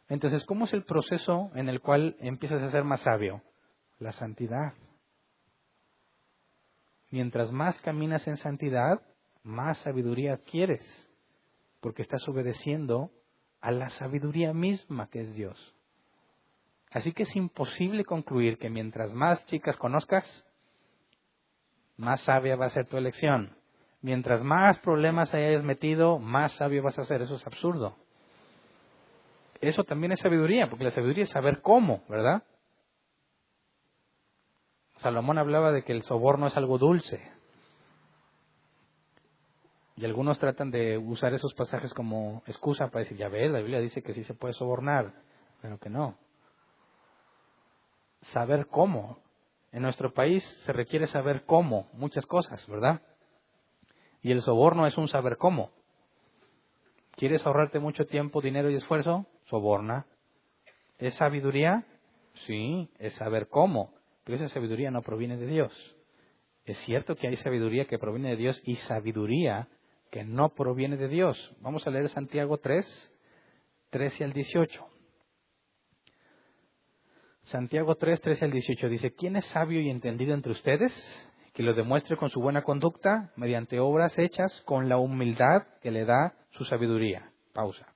Entonces, ¿cómo es el proceso en el cual empiezas a ser más sabio? La santidad. Mientras más caminas en santidad, más sabiduría adquieres, porque estás obedeciendo a la sabiduría misma que es Dios. Así que es imposible concluir que mientras más chicas conozcas, más sabia va a ser tu elección. Mientras más problemas hayas metido, más sabio vas a ser. Eso es absurdo. Eso también es sabiduría, porque la sabiduría es saber cómo, ¿verdad? Salomón hablaba de que el soborno es algo dulce. Y algunos tratan de usar esos pasajes como excusa para decir, ya ves, la Biblia dice que sí se puede sobornar, pero que no. Saber cómo. En nuestro país se requiere saber cómo, muchas cosas, ¿verdad? Y el soborno es un saber cómo. ¿Quieres ahorrarte mucho tiempo, dinero y esfuerzo? Soborna. ¿Es sabiduría? Sí, es saber cómo. Pero esa sabiduría no proviene de Dios. Es cierto que hay sabiduría que proviene de Dios y sabiduría que no proviene de Dios. Vamos a leer Santiago 3, 13 al 18. Santiago 3, 13 al 18 dice, ¿quién es sabio y entendido entre ustedes? Que lo demuestre con su buena conducta, mediante obras hechas con la humildad que le da su sabiduría. Pausa.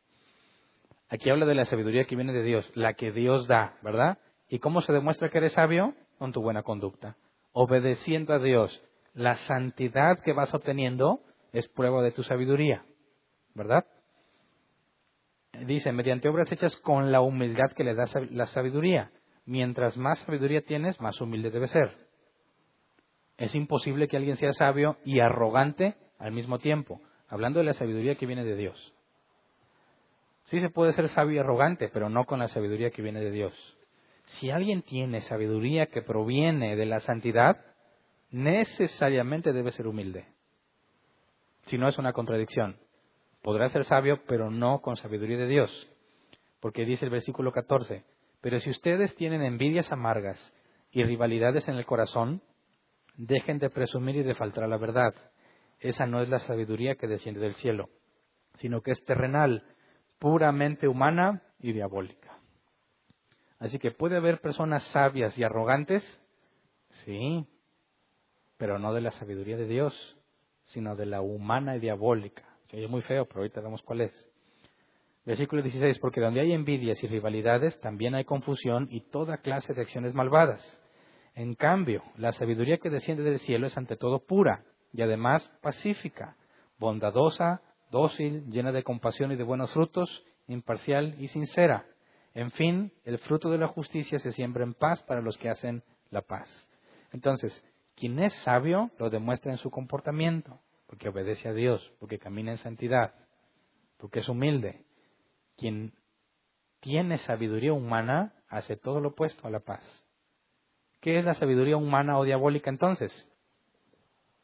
Aquí habla de la sabiduría que viene de Dios, la que Dios da, ¿verdad? ¿Y cómo se demuestra que eres sabio? Con tu buena conducta. Obedeciendo a Dios. La santidad que vas obteniendo es prueba de tu sabiduría, ¿verdad? Dice, mediante obras hechas con la humildad que le da la sabiduría. Mientras más sabiduría tienes, más humilde debe ser. Es imposible que alguien sea sabio y arrogante al mismo tiempo, hablando de la sabiduría que viene de Dios. Sí se puede ser sabio y arrogante, pero no con la sabiduría que viene de Dios. Si alguien tiene sabiduría que proviene de la santidad, necesariamente debe ser humilde. Si no, es una contradicción. Podrá ser sabio, pero no con sabiduría de Dios. Porque dice el versículo 14, pero si ustedes tienen envidias amargas y rivalidades en el corazón, dejen de presumir y de faltar a la verdad. Esa no es la sabiduría que desciende del cielo, sino que es terrenal, puramente humana y diabólica. Así que puede haber personas sabias y arrogantes, sí, pero no de la sabiduría de Dios, sino de la humana y diabólica. Se oye muy feo, pero ahorita vemos cuál es. Versículo 16, porque donde hay envidias y rivalidades, también hay confusión y toda clase de acciones malvadas. En cambio, la sabiduría que desciende del cielo es ante todo pura y además pacífica, bondadosa, dócil, llena de compasión y de buenos frutos, imparcial y sincera. En fin, el fruto de la justicia se siembra en paz para los que hacen la paz. Entonces, quien es sabio lo demuestra en su comportamiento, porque obedece a Dios, porque camina en santidad, porque es humilde. Quien tiene sabiduría humana hace todo lo opuesto a la paz. ¿Qué es la sabiduría humana o diabólica entonces?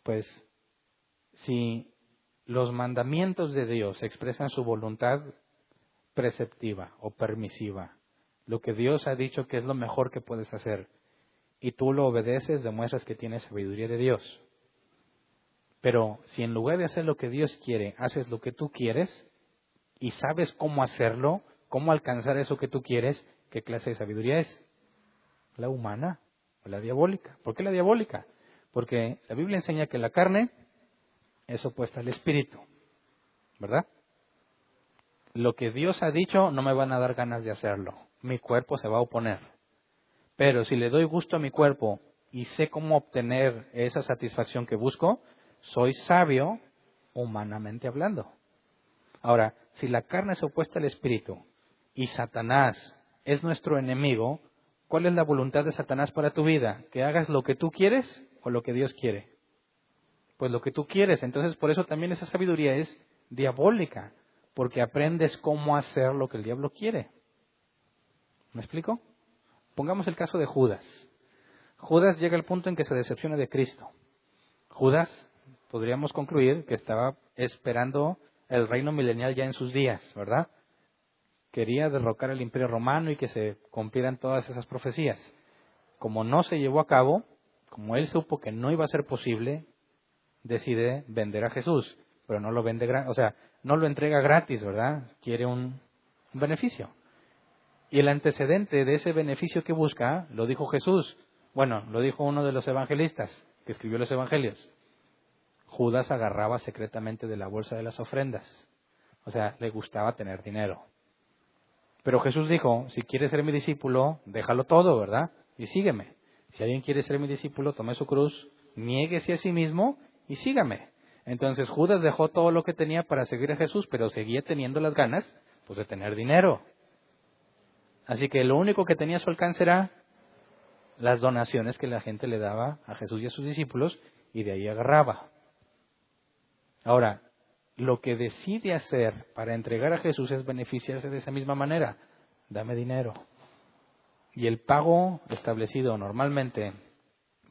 Pues si los mandamientos de Dios expresan su voluntad preceptiva o permisiva, lo que Dios ha dicho que es lo mejor que puedes hacer, y tú lo obedeces, demuestras que tienes sabiduría de Dios. Pero si en lugar de hacer lo que Dios quiere, haces lo que tú quieres, y sabes cómo hacerlo, cómo alcanzar eso que tú quieres, ¿qué clase de sabiduría es? La humana o la diabólica. ¿Por qué la diabólica? Porque la Biblia enseña que la carne es opuesta al espíritu, ¿verdad? Lo que Dios ha dicho no me van a dar ganas de hacerlo. Mi cuerpo se va a oponer. Pero si le doy gusto a mi cuerpo y sé cómo obtener esa satisfacción que busco, soy sabio humanamente hablando. Ahora, si la carne es opuesta al espíritu y Satanás es nuestro enemigo, ¿cuál es la voluntad de Satanás para tu vida? ¿Que hagas lo que tú quieres o lo que Dios quiere? pues lo que tú quieres. Entonces, por eso también esa sabiduría es diabólica, porque aprendes cómo hacer lo que el diablo quiere. ¿Me explico? Pongamos el caso de Judas. Judas llega al punto en que se decepciona de Cristo. Judas, podríamos concluir que estaba esperando el reino milenial ya en sus días, ¿verdad? Quería derrocar el imperio romano y que se cumplieran todas esas profecías. Como no se llevó a cabo, como él supo que no iba a ser posible, decide vender a Jesús, pero no lo vende no lo entrega gratis, ¿verdad? Quiere un beneficio. Y el antecedente de ese beneficio que busca, lo dijo Jesús. Bueno, lo dijo uno de los evangelistas que escribió los evangelios. Judas agarraba secretamente de la bolsa de las ofrendas. O sea, le gustaba tener dinero. Pero Jesús dijo, si quieres ser mi discípulo, déjalo todo, ¿verdad? Y sígueme. Si alguien quiere ser mi discípulo, tome su cruz, niéguese a sí mismo y sígame. Entonces Judas dejó todo lo que tenía para seguir a Jesús, pero seguía teniendo las ganas pues, de tener dinero. Así que lo único que tenía a su alcance era las donaciones que la gente le daba a Jesús y a sus discípulos, y de ahí agarraba. Ahora, lo que decide hacer para entregar a Jesús es beneficiarse de esa misma manera. Dame dinero. Y el pago establecido normalmente,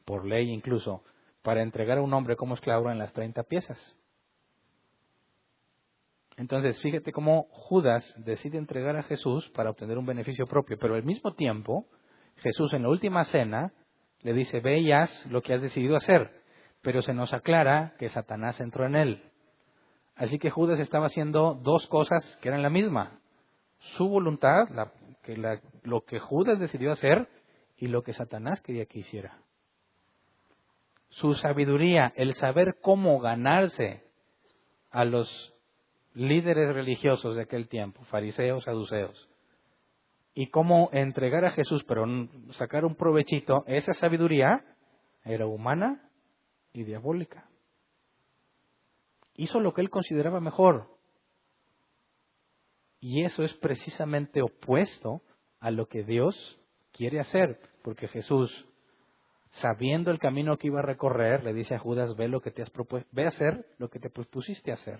por ley incluso, para entregar a un hombre como esclavo en las 30 piezas. Entonces, fíjate cómo Judas decide entregar a Jesús para obtener un beneficio propio, pero al mismo tiempo, Jesús en la última cena le dice, ve y haz lo que has decidido hacer, pero se nos aclara que Satanás entró en él. Así que Judas estaba haciendo dos cosas que eran la misma. Su voluntad, lo que Judas decidió hacer, y lo que Satanás quería que hiciera. Su sabiduría, el saber cómo ganarse a los líderes religiosos de aquel tiempo, fariseos, saduceos, y cómo entregar a Jesús, pero sacar un provechito, esa sabiduría era humana y diabólica. Hizo lo que él consideraba mejor. Y eso es precisamente opuesto a lo que Dios quiere hacer, porque Jesús, sabiendo el camino que iba a recorrer, le dice a Judas, ve a hacer lo que te propusiste hacer.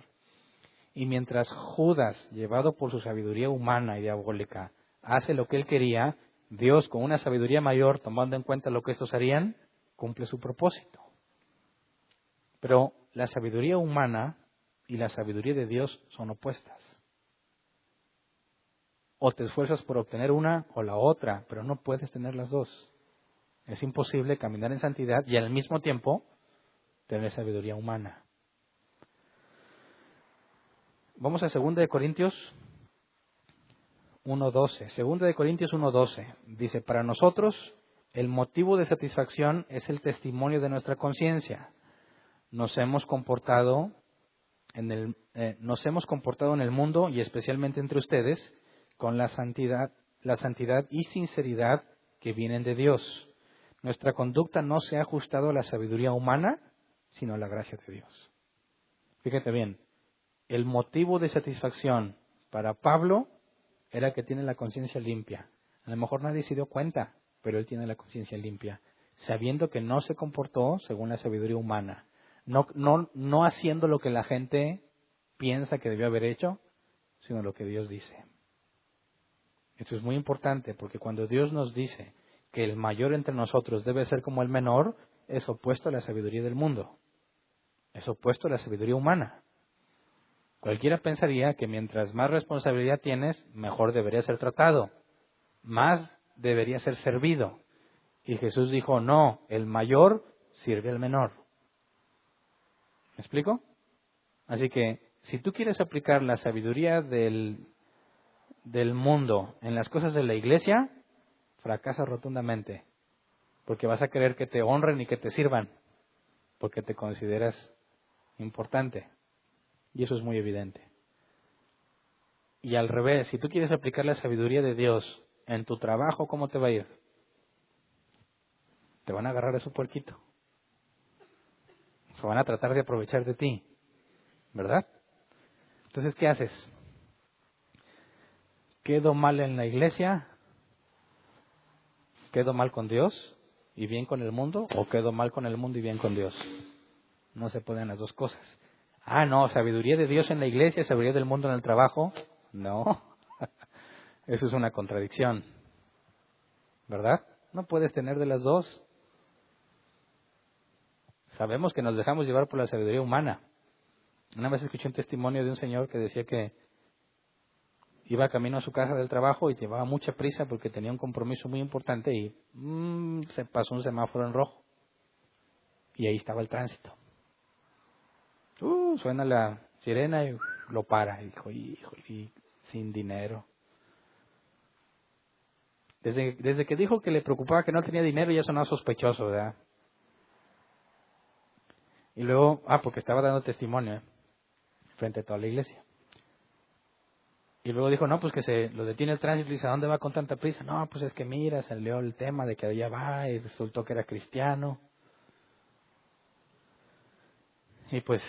Y mientras Judas, llevado por su sabiduría humana y diabólica, hace lo que él quería, Dios, con una sabiduría mayor, tomando en cuenta lo que estos harían, cumple su propósito. Pero la sabiduría humana y la sabiduría de Dios son opuestas. O te esfuerzas por obtener una o la otra, pero no puedes tener las dos. Es imposible caminar en santidad y al mismo tiempo tener sabiduría humana. Vamos a 2 de Corintios 1:12. 2 de Corintios 1:12. Dice, para nosotros el motivo de satisfacción es el testimonio de nuestra conciencia. Nos hemos comportado en el mundo y especialmente entre ustedes con la santidad y sinceridad que vienen de Dios. Nuestra conducta no se ha ajustado a la sabiduría humana, sino a la gracia de Dios. Fíjate bien, el motivo de satisfacción para Pablo era que tiene la conciencia limpia. A lo mejor nadie se dio cuenta, pero él tiene la conciencia limpia, sabiendo que no se comportó según la sabiduría humana, no haciendo lo que la gente piensa que debió haber hecho, sino lo que Dios dice. Esto es muy importante porque cuando Dios nos dice que el mayor entre nosotros debe ser como el menor, es opuesto a la sabiduría del mundo. Es opuesto a la sabiduría humana. Cualquiera pensaría que mientras más responsabilidad tienes, mejor debería ser tratado. Más debería ser servido. Y Jesús dijo, no, el mayor sirve al menor. ¿Me explico? Así que, si tú quieres aplicar la sabiduría del mundo en las cosas de la iglesia, fracasas rotundamente. Porque vas a querer que te honren y que te sirvan. Porque te consideras importante. Y eso es muy evidente. Y al revés, si tú quieres aplicar la sabiduría de Dios en tu trabajo, ¿cómo te va a ir? Te van a agarrar a su puerquito. Se van a tratar de aprovechar de ti. ¿Verdad? Entonces, ¿qué haces? ¿Quedo mal en la iglesia? ¿Quedo mal con Dios y bien con el mundo? ¿O quedo mal con el mundo y bien con Dios? No se pueden las dos cosas. Ah, no, sabiduría de Dios en la iglesia, sabiduría del mundo en el trabajo. No, eso es una contradicción, ¿verdad? No puedes tener de las dos. Sabemos que nos dejamos llevar por la sabiduría humana. Una vez escuché un testimonio de un señor que decía que iba camino a su casa del trabajo y llevaba mucha prisa porque tenía un compromiso muy importante y se pasó un semáforo en rojo. Y ahí estaba el tránsito. Suena la sirena y lo para. Y dijo, hijo, y sin dinero. Desde que dijo que le preocupaba que no tenía dinero ya sonaba sospechoso, ¿verdad? Y luego, porque estaba dando testimonio frente a toda la iglesia. Y luego dijo, no, pues que se lo detiene el tránsito y dice, ¿a dónde va con tanta prisa? No, pues es que mira, salió el tema de que allá va y resultó que era cristiano. Y pues,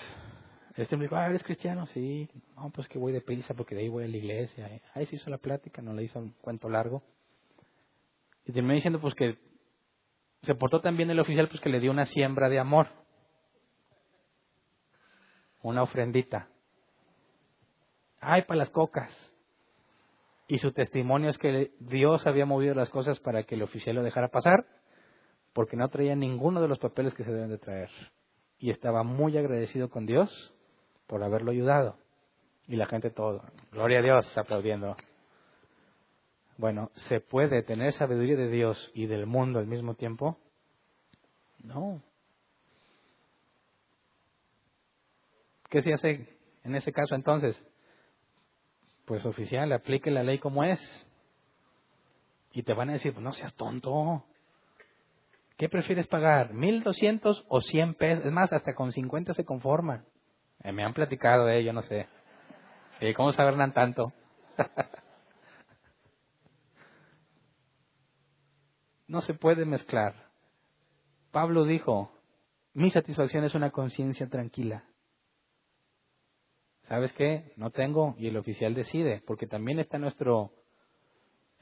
este me dijo, ¿eres cristiano? Sí. No, pues que voy de prisa porque de ahí voy a la iglesia. Ahí se hizo la plática, no le hizo un cuento largo. Y terminó diciendo, pues que se portó tan bien el oficial, pues que le dio una siembra de amor. Una ofrendita. Ay, para las cocas. Y su testimonio es que Dios había movido las cosas para que el oficial lo dejara pasar, porque no traía ninguno de los papeles que se deben de traer. Y estaba muy agradecido con Dios por haberlo ayudado. Y la gente todo, gloria a Dios, aplaudiendo. Bueno, ¿se puede tener sabiduría de Dios y del mundo al mismo tiempo? No. ¿Qué se hace en ese caso entonces? Pues oficial, aplique la ley como es. Y te van a decir, pues no seas tonto. ¿Qué prefieres pagar? ¿1,200 o 100 pesos? Es más, hasta con 50 se conforman. Me han platicado, yo no sé. ¿Cómo saberán tanto? No se puede mezclar. Pablo dijo, mi satisfacción es una conciencia tranquila. ¿Sabes qué? No tengo y el oficial decide, porque también está en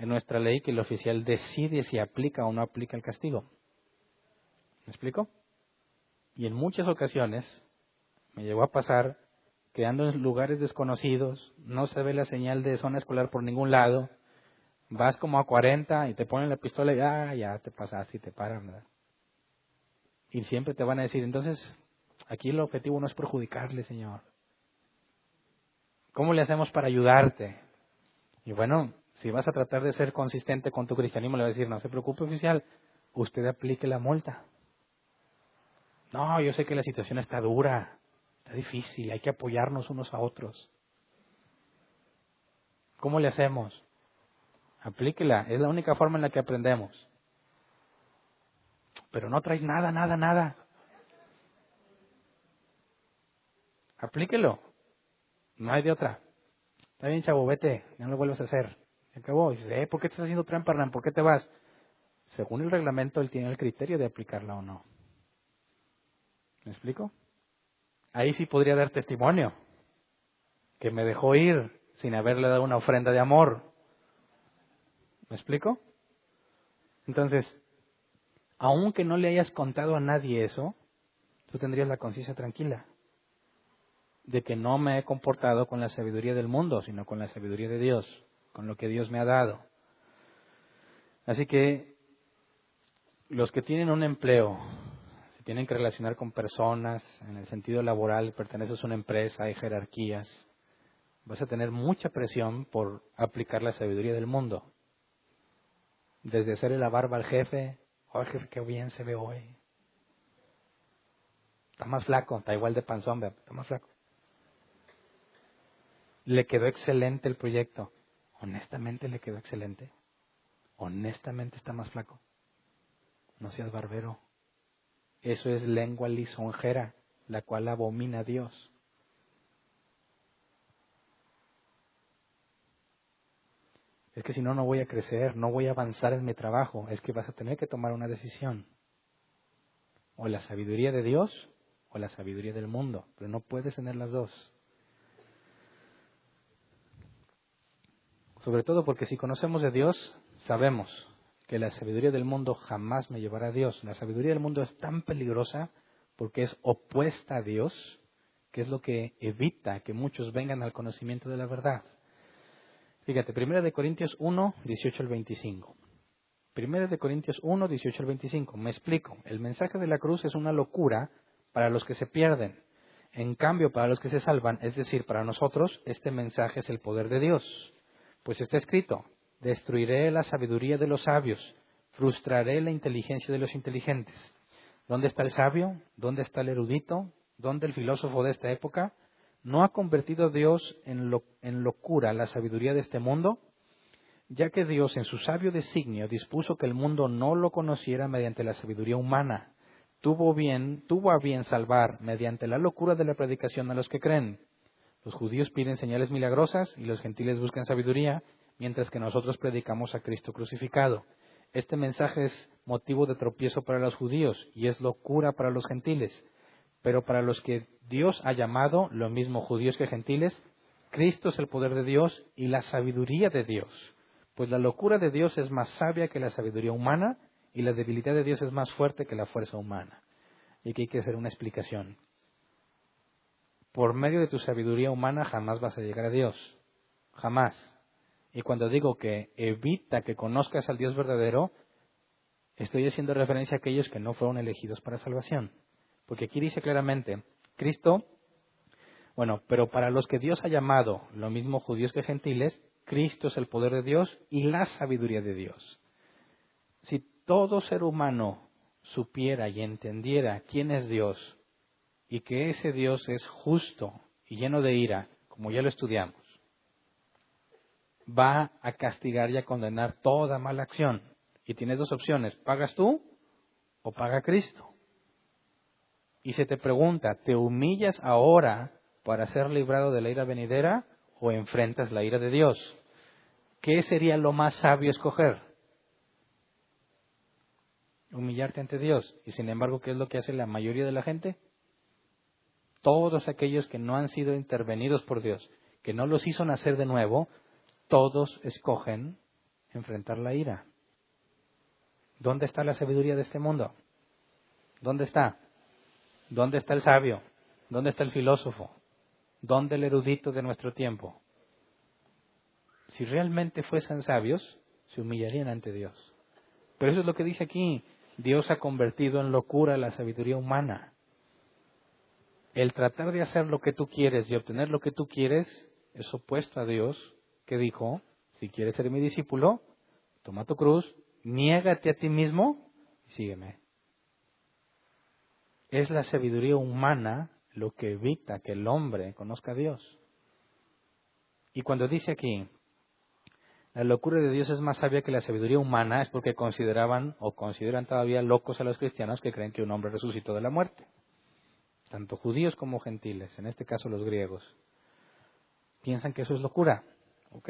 nuestra ley que el oficial decide si aplica o no aplica el castigo. ¿Me explico? Y en muchas ocasiones me llegó a pasar que ando en lugares desconocidos, no se ve la señal de zona escolar por ningún lado, vas como a 40 y te ponen la pistola y ya te pasaste y te paran, ¿verdad? Y siempre te van a decir, entonces, aquí el objetivo no es perjudicarle, Señor. ¿Cómo le hacemos para ayudarte? Y bueno, si vas a tratar de ser consistente con tu cristianismo, le vas a decir, no se preocupe, oficial, usted aplique la multa. No, yo sé que la situación está dura, está difícil, hay que apoyarnos unos a otros. ¿Cómo le hacemos? Aplíquela, es la única forma en la que aprendemos. Pero no traes nada. Aplíquelo, no hay de otra. Está bien, chavo, vete, ya no lo vuelvas a hacer. Se acabó. Y dices, ¿por qué estás haciendo trampa, Hernán? ¿Por qué te vas? Según el reglamento, él tiene el criterio de aplicarla o no. ¿Me explico? Ahí sí podría dar testimonio, que me dejó ir sin haberle dado una ofrenda de amor. ¿Me explico? Entonces, aunque no le hayas contado a nadie eso, tú tendrías la conciencia tranquila de que no me he comportado con la sabiduría del mundo, sino con la sabiduría de Dios, con lo que Dios me ha dado. Así que los que tienen un empleo, se tienen que relacionar con personas, en el sentido laboral, perteneces a una empresa, hay jerarquías, vas a tener mucha presión por aplicar la sabiduría del mundo. Desde hacerle la barba al jefe, ¡oh, jefe, qué bien se ve hoy! Está más flaco, está igual de panzón, ¿verdad? Está más flaco. Le quedó excelente el proyecto. Honestamente le quedó excelente. Honestamente está más flaco. No seas barbero. Eso es lengua lisonjera, la cual abomina a Dios. Es que si no, no voy a crecer, no voy a avanzar en mi trabajo. Es que vas a tener que tomar una decisión. O la sabiduría de Dios o la sabiduría del mundo. Pero no puedes tener las dos. Sobre todo porque si conocemos de Dios, sabemos que la sabiduría del mundo jamás me llevará a Dios. La sabiduría del mundo es tan peligrosa porque es opuesta a Dios, que es lo que evita que muchos vengan al conocimiento de la verdad. Fíjate, 1 Corintios 1, 18 al 25. 1 Corintios 1, 18 al 25. Me explico. El mensaje de la cruz es una locura para los que se pierden. En cambio, para los que se salvan, es decir, para nosotros, este mensaje es el poder de Dios. Pues está escrito, destruiré la sabiduría de los sabios, frustraré la inteligencia de los inteligentes. ¿Dónde está el sabio? ¿Dónde está el erudito? ¿Dónde el filósofo de esta época? ¿No ha convertido Dios en locura la sabiduría de este mundo? Ya que Dios en su sabio designio dispuso que el mundo no lo conociera mediante la sabiduría humana, tuvo a bien salvar mediante la locura de la predicación a los que creen. Los judíos piden señales milagrosas y los gentiles buscan sabiduría, mientras que nosotros predicamos a Cristo crucificado. Este mensaje es motivo de tropiezo para los judíos y es locura para los gentiles. Pero para los que Dios ha llamado, lo mismo judíos que gentiles, Cristo es el poder de Dios y la sabiduría de Dios. Pues la locura de Dios es más sabia que la sabiduría humana y la debilidad de Dios es más fuerte que la fuerza humana. Y aquí hay que hacer una explicación. Por medio de tu sabiduría humana jamás vas a llegar a Dios. Jamás. Y cuando digo que evita que conozcas al Dios verdadero, estoy haciendo referencia a aquellos que no fueron elegidos para salvación. Porque aquí dice claramente, Cristo, pero para los que Dios ha llamado, lo mismo judíos que gentiles, Cristo es el poder de Dios y la sabiduría de Dios. Si todo ser humano supiera y entendiera quién es Dios y que ese Dios es justo y lleno de ira, como ya lo estudiamos, va a castigar y a condenar toda mala acción. Y tienes dos opciones, ¿pagas tú o paga Cristo? Y se te pregunta, ¿te humillas ahora para ser librado de la ira venidera o enfrentas la ira de Dios? ¿Qué sería lo más sabio escoger? Humillarte ante Dios. Y sin embargo, ¿qué es lo que hace la mayoría de la gente? Todos aquellos que no han sido intervenidos por Dios, que no los hizo nacer de nuevo, todos escogen enfrentar la ira. ¿Dónde está la sabiduría de este mundo? ¿Dónde está? ¿Dónde está el sabio? ¿Dónde está el filósofo? ¿Dónde el erudito de nuestro tiempo? Si realmente fuesen sabios, se humillarían ante Dios. Pero eso es lo que dice aquí. Dios ha convertido en locura la sabiduría humana. El tratar de hacer lo que tú quieres y obtener lo que tú quieres es opuesto a Dios, que dijo, si quieres ser mi discípulo, toma tu cruz, niégate a ti mismo y sígueme. Es la sabiduría humana lo que evita que el hombre conozca a Dios. Y cuando dice aquí, la locura de Dios es más sabia que la sabiduría humana, es porque consideraban o consideran todavía locos a los cristianos que creen que un hombre resucitó de la muerte. Tanto judíos como gentiles, en este caso los griegos, piensan que eso es locura. Ok.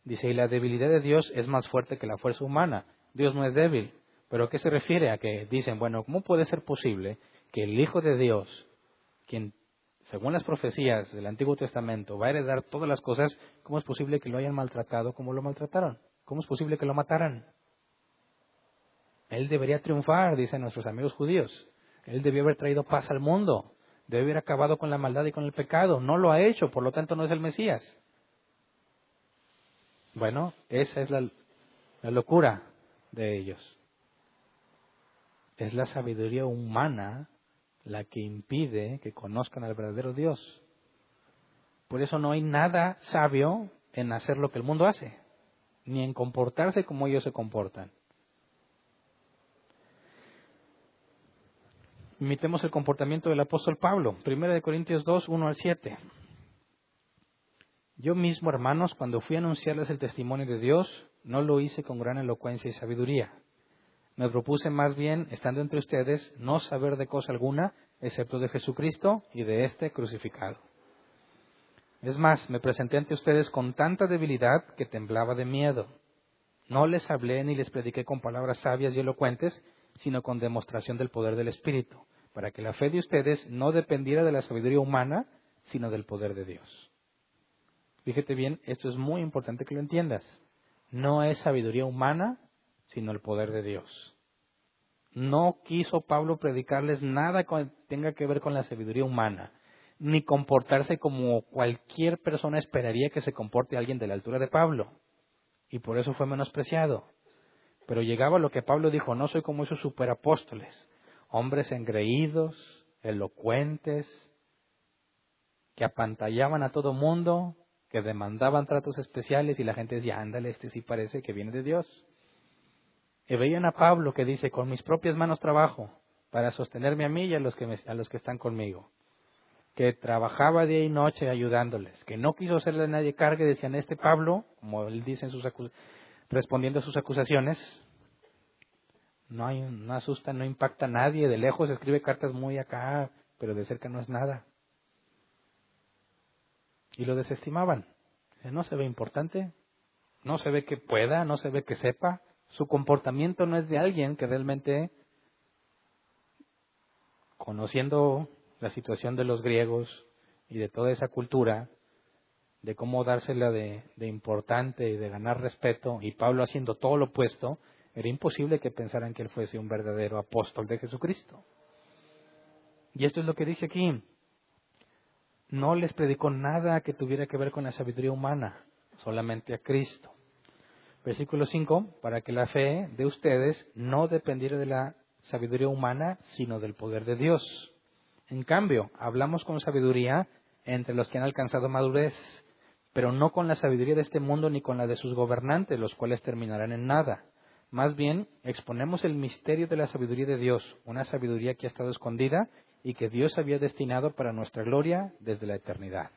Dice, y la debilidad de Dios es más fuerte que la fuerza humana. Dios no es débil. ¿Pero a qué se refiere? A que dicen, ¿cómo puede ser posible que el Hijo de Dios, quien según las profecías del Antiguo Testamento va a heredar todas las cosas, ¿cómo es posible que lo hayan maltratado como lo maltrataron? ¿Cómo es posible que lo mataran? Él debería triunfar, dicen nuestros amigos judíos. Él debió haber traído paz al mundo. Debe haber acabado con la maldad y con el pecado. No lo ha hecho, por lo tanto no es el Mesías. Esa es la locura de ellos. Es la sabiduría humana la que impide que conozcan al verdadero Dios. Por eso no hay nada sabio en hacer lo que el mundo hace, ni en comportarse como ellos se comportan. Imitemos el comportamiento del apóstol Pablo, 1 Corintios 2, 1 al 7. Yo mismo, hermanos, cuando fui a anunciarles el testimonio de Dios, no lo hice con gran elocuencia y sabiduría. Me propuse más bien, estando entre ustedes, no saber de cosa alguna, excepto de Jesucristo y de este crucificado. Es más, me presenté ante ustedes con tanta debilidad que temblaba de miedo. No les hablé ni les prediqué con palabras sabias y elocuentes, sino con demostración del poder del Espíritu, para que la fe de ustedes no dependiera de la sabiduría humana, sino del poder de Dios. Fíjate bien, esto es muy importante que lo entiendas. No es sabiduría humana, sino el poder de Dios. No quiso Pablo predicarles nada que tenga que ver con la sabiduría humana, ni comportarse como cualquier persona esperaría que se comporte alguien de la altura de Pablo. Y por eso fue menospreciado. Pero llegaba lo que Pablo dijo: no soy como esos superapóstoles, hombres engreídos, elocuentes, que apantallaban a todo mundo, que demandaban tratos especiales y la gente decía: ándale, este sí parece que viene de Dios. Y veían a Pablo que dice: con mis propias manos trabajo para sostenerme a mí y a los que están conmigo. Que trabajaba día y noche ayudándoles, que no quiso hacerle a nadie carga, y decían: este Pablo, como él dice en respondiendo a sus acusaciones, no asusta, no impacta a nadie, de lejos escribe cartas muy acá, pero de cerca no es nada. Y lo desestimaban. No se ve importante, no se ve que pueda, no se ve que sepa. Su comportamiento no es de alguien que realmente, conociendo la situación de los griegos y de toda esa cultura, de cómo dársela de importante y de ganar respeto, y Pablo haciendo todo lo opuesto, era imposible que pensaran que él fuese un verdadero apóstol de Jesucristo. Y esto es lo que dice aquí. No les predicó nada que tuviera que ver con la sabiduría humana, solamente a Cristo. Versículo 5, para que la fe de ustedes no dependiera de la sabiduría humana, sino del poder de Dios. En cambio, hablamos con sabiduría entre los que han alcanzado madurez, pero no con la sabiduría de este mundo ni con la de sus gobernantes, los cuales terminarán en nada. Más bien, exponemos el misterio de la sabiduría de Dios, una sabiduría que ha estado escondida y que Dios había destinado para nuestra gloria desde la eternidad.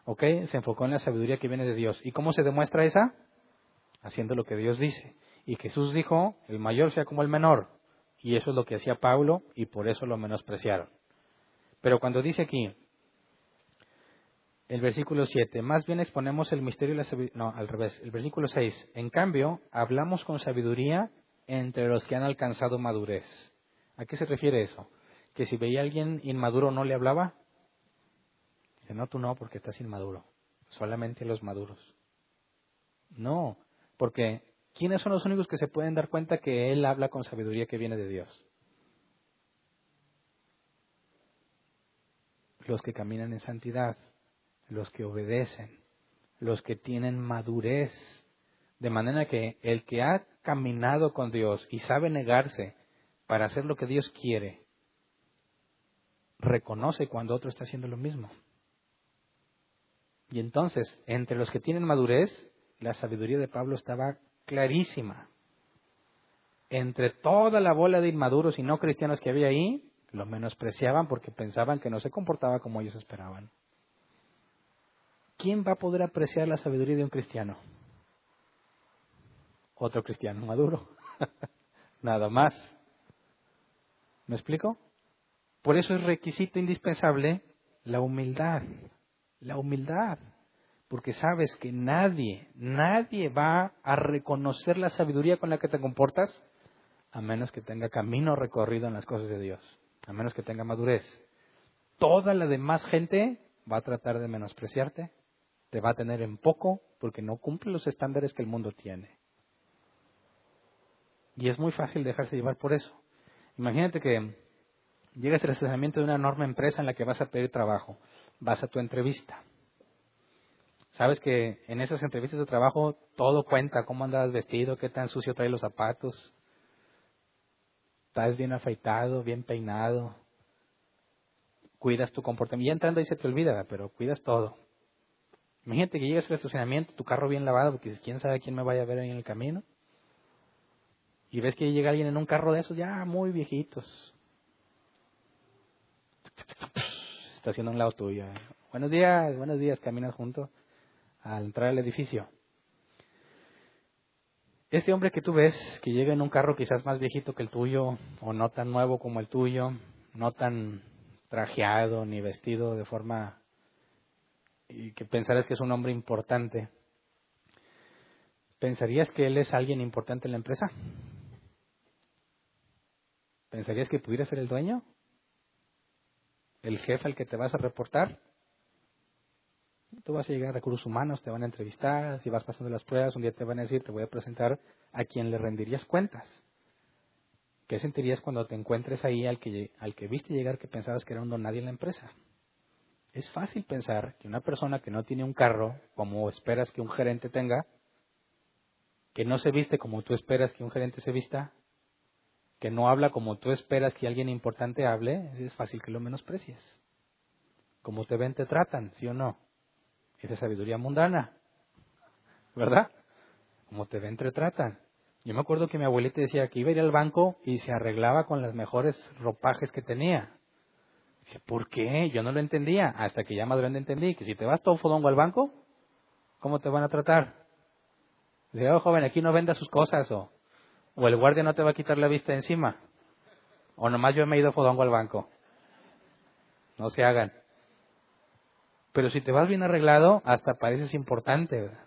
¿Ok? Se enfocó en la sabiduría que viene de Dios. ¿Y cómo se demuestra esa? Haciendo lo que Dios dice. Y Jesús dijo: el mayor sea como el menor. Y eso es lo que hacía Pablo, y por eso lo menospreciaron. Pero cuando dice aquí, el versículo 7, más bien exponemos el misterio de la sabiduría. No, al revés, el versículo 6. En cambio, hablamos con sabiduría entre los que han alcanzado madurez. ¿A qué se refiere eso? Que si veía a alguien inmaduro no le hablaba. Dice: no, tú no, porque estás inmaduro. Solamente los maduros. No, porque ¿quiénes son los únicos que se pueden dar cuenta que él habla con sabiduría que viene de Dios? Los que caminan en santidad, los que obedecen, los que tienen madurez. De manera que el que ha caminado con Dios y sabe negarse para hacer lo que Dios quiere, reconoce cuando otro está haciendo lo mismo. Y entonces, entre los que tienen madurez, la sabiduría de Pablo estaba clarísima. Entre toda la bola de inmaduros y no cristianos que había ahí, lo menospreciaban porque pensaban que no se comportaba como ellos esperaban. ¿Quién va a poder apreciar la sabiduría de un cristiano? Otro cristiano maduro. Nada más. ¿Me explico? Por eso es requisito indispensable la humildad. La humildad. Porque sabes que nadie va a reconocer la sabiduría con la que te comportas a menos que tenga camino recorrido en las cosas de Dios. A menos que tenga madurez. Toda la demás gente va a tratar de menospreciarte, te va a tener en poco porque no cumple los estándares que el mundo tiene. Y es muy fácil dejarse llevar por eso. Imagínate que llegas al estacionamiento de una enorme empresa en la que vas a pedir trabajo. Vas a tu entrevista. Sabes que en esas entrevistas de trabajo todo cuenta: cómo andas vestido, qué tan sucio traes los zapatos, estás bien afeitado, bien peinado, cuidas tu comportamiento. Ya entrando ahí se te olvida, pero cuidas todo. Imagínate que llegas al estacionamiento, tu carro bien lavado, porque quién sabe quién me vaya a ver ahí en el camino, y ves que llega alguien en un carro de esos ya muy viejitos, está haciendo a un lado tuyo. Buenos días, caminas junto al entrar al edificio. Ese hombre que tú ves, que llega en un carro quizás más viejito que el tuyo, o no tan nuevo como el tuyo, no tan trajeado ni vestido de forma y que pensaras que es un hombre importante, ¿pensarías que él es alguien importante en la empresa? ¿Pensarías que pudiera ser el dueño? ¿El jefe al que te vas a reportar? Tú vas a llegar a recursos humanos, te van a entrevistar, si vas pasando las pruebas, un día te van a decir: te voy a presentar a quien le rendirías cuentas. ¿Qué sentirías cuando te encuentres ahí al que viste llegar que pensabas que era un don nadie en la empresa? Es fácil pensar que una persona que no tiene un carro, como esperas que un gerente tenga, que no se viste como tú esperas que un gerente se vista, que no habla como tú esperas que alguien importante hable, es fácil que lo menosprecies. Como te ven, te tratan, ¿sí o no? Esa es sabiduría mundana, ¿verdad? Como te ven, te tratan. Yo me acuerdo que mi abuelita decía que iba a ir al banco y se arreglaba con las mejores ropajes que tenía. Dice, ¿por qué? Yo no lo entendía. Hasta que ya más grande entendí que si te vas todo fodongo al banco, ¿cómo te van a tratar? Dice, oh, joven, aquí no venda sus cosas. O el guardia no te va a quitar la vista encima. O nomás yo me he ido fodongo al banco. No se hagan. Pero si te vas bien arreglado, hasta pareces importante, ¿verdad?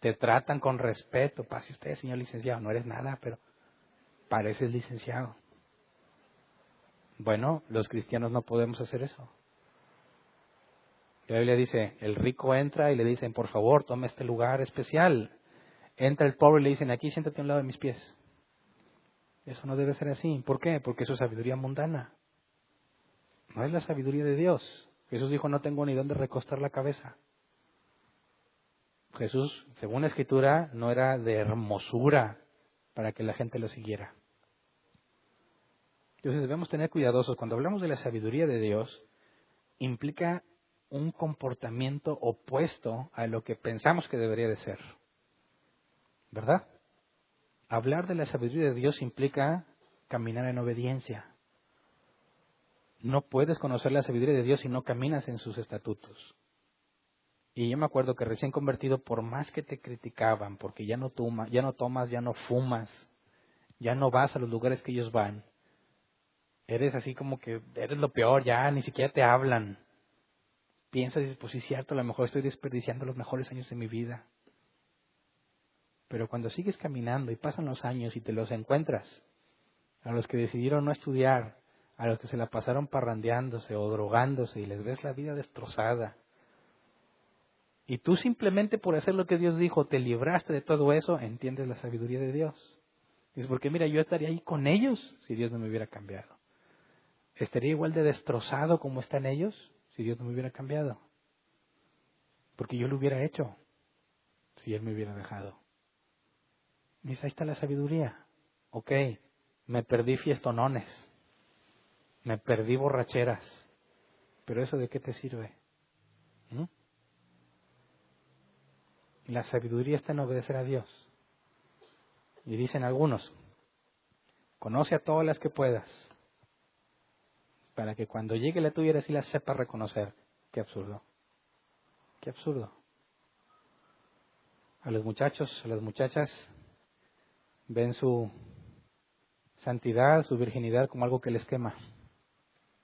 Te tratan con respeto. Pase usted, señor licenciado. No eres nada, pero pareces licenciado. Bueno, los cristianos no podemos hacer eso. La Biblia dice, el rico entra y le dicen, por favor, tome este lugar especial. Entra el pobre y le dicen, aquí siéntate a un lado de mis pies. Eso no debe ser así. ¿Por qué? Porque eso es sabiduría mundana. No es la sabiduría de Dios. Jesús dijo, no tengo ni dónde recostar la cabeza. Jesús, según la Escritura, no era de hermosura para que la gente lo siguiera. Entonces debemos tener cuidadosos. Cuando hablamos de la sabiduría de Dios, implica un comportamiento opuesto a lo que pensamos que debería de ser. ¿Verdad? Hablar de la sabiduría de Dios implica caminar en obediencia. No puedes conocer la sabiduría de Dios si no caminas en sus estatutos. Y yo me acuerdo que recién convertido, por más que te criticaban, porque ya no tomas, ya no fumas, ya no vas a los lugares que ellos van, eres así como que eres lo peor, ya ni siquiera te hablan. Piensas y dices, pues sí es cierto, a lo mejor estoy desperdiciando los mejores años de mi vida. Pero cuando sigues caminando y pasan los años y te los encuentras, a los que decidieron no estudiar, a los que se la pasaron parrandeándose o drogándose y les ves la vida destrozada, y tú simplemente por hacer lo que Dios dijo te libraste de todo eso, entiendes la sabiduría de Dios. Dices, porque mira, yo estaría ahí con ellos si Dios no me hubiera cambiado. Estaría igual de destrozado como están ellos si Dios no me hubiera cambiado. Porque yo lo hubiera hecho si Él me hubiera dejado. Y dices, ahí está la sabiduría. Ok, me perdí fiestonones, me perdí borracheras, pero ¿eso de qué te sirve? ¿Mm? La sabiduría está en obedecer a Dios. Y dicen algunos, conoce a todas las que puedas, para que cuando llegue la tuya sí las sepas reconocer. Qué absurdo. Qué absurdo. A los muchachos, a las muchachas, ven su santidad, su virginidad como algo que les quema,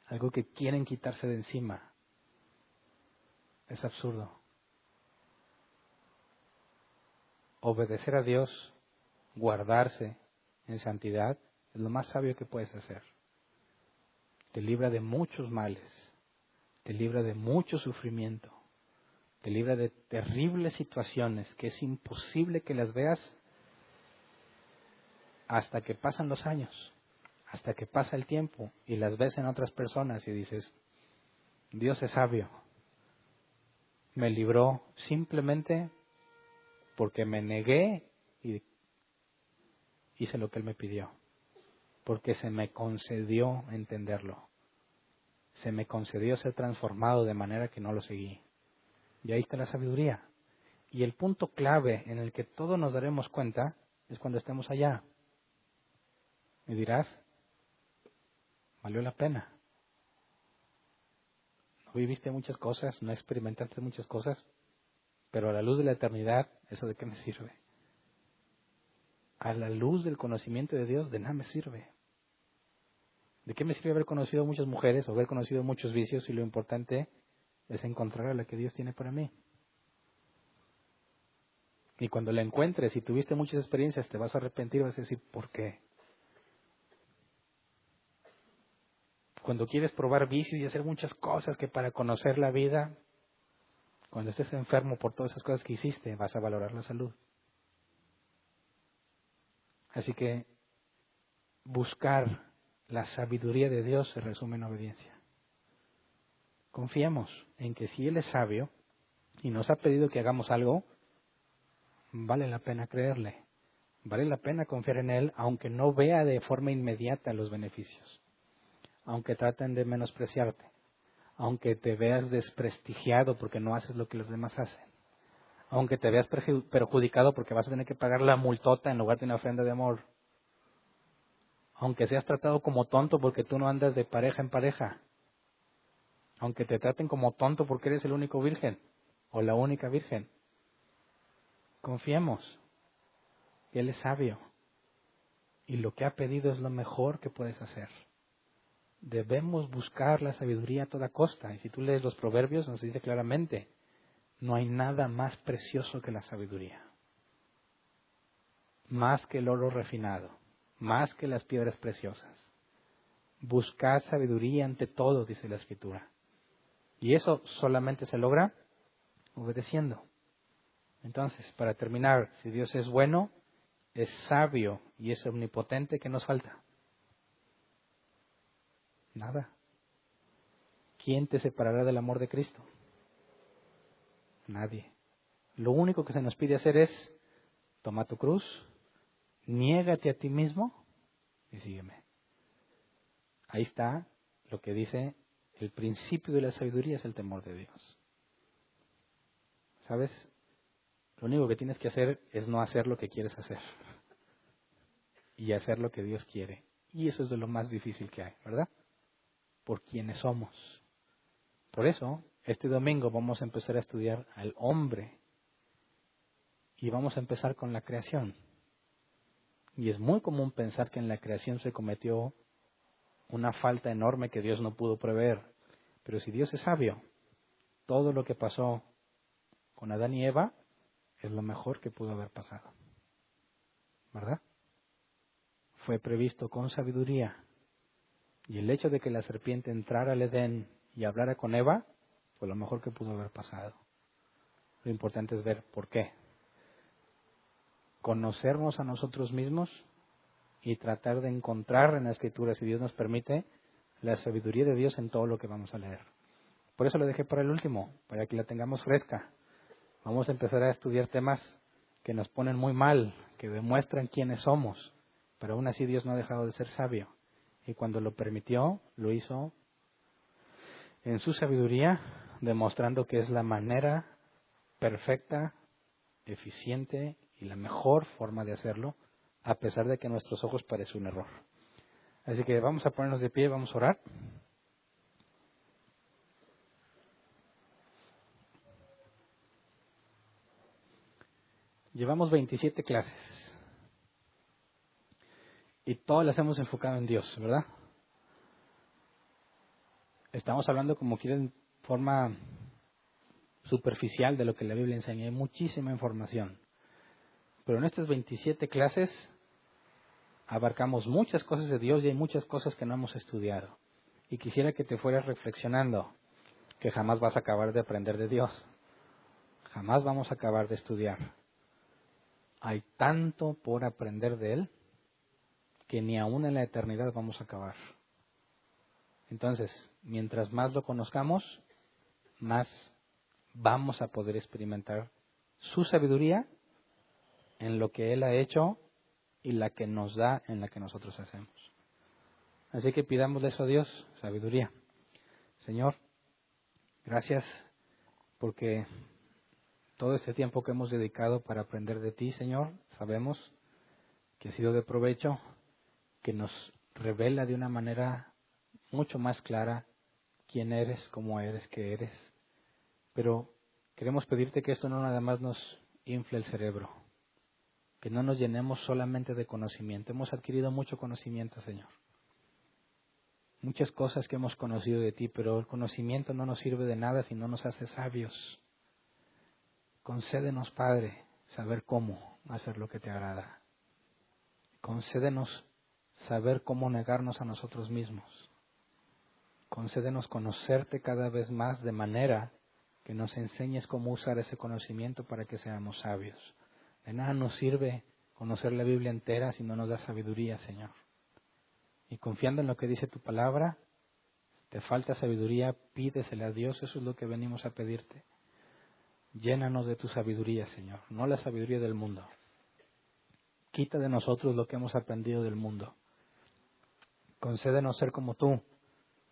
algo que quieren quitarse de encima. Es absurdo. Obedecer a Dios, guardarse en santidad, es lo más sabio que puedes hacer. Te libra de muchos males, te libra de mucho sufrimiento, te libra de terribles situaciones que es imposible que las veas hasta que pasan los años, hasta que pasa el tiempo y las ves en otras personas y dices, Dios es sabio, me libró simplemente porque me negué y hice lo que Él me pidió, porque se me concedió entenderlo, se me concedió ser transformado de manera que no lo seguí. Y ahí está la sabiduría. Y el punto clave en el que todos nos daremos cuenta es cuando estemos allá. Y dirás, valió la pena. No viviste muchas cosas, no experimentaste muchas cosas, pero a la luz de la eternidad, ¿eso de qué me sirve? A la luz del conocimiento de Dios, de nada me sirve. ¿De qué me sirve haber conocido muchas mujeres o haber conocido muchos vicios si lo importante es encontrar a la que Dios tiene para mí? Y cuando la encuentres y tuviste muchas experiencias, te vas a arrepentir y vas a decir, ¿por qué? Cuando quieres probar vicios y hacer muchas cosas que para conocer la vida, cuando estés enfermo por todas esas cosas que hiciste, vas a valorar la salud. Así que buscar la sabiduría de Dios se resume en obediencia. Confiemos en que si Él es sabio y nos ha pedido que hagamos algo, vale la pena creerle. Vale la pena confiar en Él, aunque no vea de forma inmediata los beneficios. Aunque traten de menospreciarte. Aunque te veas desprestigiado porque no haces lo que los demás hacen. Aunque te veas perjudicado porque vas a tener que pagar la multota en lugar de una ofrenda de amor. Aunque seas tratado como tonto porque tú no andas de pareja en pareja. Aunque te traten como tonto porque eres el único virgen o la única virgen. Confiemos que Él es sabio y lo que ha pedido es lo mejor que puedes hacer. Debemos buscar la sabiduría a toda costa. Y si tú lees los proverbios nos dice claramente, no hay nada más precioso que la sabiduría. Más que el oro refinado, más que las piedras preciosas. Buscar sabiduría ante todo, dice la Escritura. Y eso solamente se logra obedeciendo. Entonces, para terminar, si Dios es bueno, es sabio y es omnipotente, ¿qué nos falta? Nada. ¿Quién te separará del amor de Cristo? Nadie. Lo único que se nos pide hacer es, toma tu cruz, niégate a ti mismo y sígueme. Ahí está lo que dice, el principio de la sabiduría es el temor de Dios. ¿Sabes? Lo único que tienes que hacer es no hacer lo que quieres hacer y hacer lo que Dios quiere. Y eso es de lo más difícil que hay, ¿verdad? Por quienes somos. Por eso, este domingo vamos a empezar a estudiar al hombre y vamos a empezar con la creación. Y es muy común pensar que en la creación se cometió una falta enorme que Dios no pudo prever. Pero si Dios es sabio, todo lo que pasó con Adán y Eva es lo mejor que pudo haber pasado. ¿Verdad? Fue previsto con sabiduría. Y el hecho de que la serpiente entrara al Edén y hablara con Eva fue lo mejor que pudo haber pasado. Lo importante es ver por qué. Conocernos a nosotros mismos y tratar de encontrar en la Escritura, si Dios nos permite, la sabiduría de Dios en todo lo que vamos a leer. Por eso lo dejé para el último, para que la tengamos fresca. Vamos a empezar a estudiar temas que nos ponen muy mal, que demuestran quiénes somos, pero aún así Dios no ha dejado de ser sabio. Y cuando lo permitió, lo hizo en su sabiduría, demostrando que es la manera perfecta, eficiente y la mejor forma de hacerlo, a pesar de que a nuestros ojos parece un error. Así que vamos a ponernos de pie, vamos a orar. Llevamos 27 clases y todas las hemos enfocado en Dios, ¿verdad? Estamos hablando como quieren, en forma superficial de lo que la Biblia enseña. Hay muchísima información. Pero en estas 27 clases abarcamos muchas cosas de Dios y hay muchas cosas que no hemos estudiado. Y quisiera que te fueras reflexionando que jamás vas a acabar de aprender de Dios. Jamás vamos a acabar de estudiar. Hay tanto por aprender de Él que ni aún en la eternidad vamos a acabar. Entonces, mientras más lo conozcamos, más vamos a poder experimentar su sabiduría en lo que Él ha hecho y la que nos da en la que nosotros hacemos. Así que pidámosle eso a Dios, sabiduría. Señor, gracias porque todo este tiempo que hemos dedicado para aprender de ti, Señor, sabemos que ha sido de provecho, que nos revela de una manera mucho más clara quién eres, cómo eres, qué eres. Pero queremos pedirte que esto no nada más nos infle el cerebro, que no nos llenemos solamente de conocimiento. Hemos adquirido mucho conocimiento, Señor. Muchas cosas que hemos conocido de ti, pero el conocimiento no nos sirve de nada si no nos hace sabios. Concédenos, Padre, saber cómo hacer lo que te agrada. Concédenos saber cómo negarnos a nosotros mismos. Concédenos conocerte cada vez más de manera que nos enseñes cómo usar ese conocimiento para que seamos sabios. De nada nos sirve conocer la Biblia entera si no nos da sabiduría, Señor. Y confiando en lo que dice tu palabra, te falta sabiduría, pídesela a Dios, eso es lo que venimos a pedirte. Llénanos de tu sabiduría, Señor, no la sabiduría del mundo. Quita de nosotros lo que hemos aprendido del mundo. Concédenos ser como tú.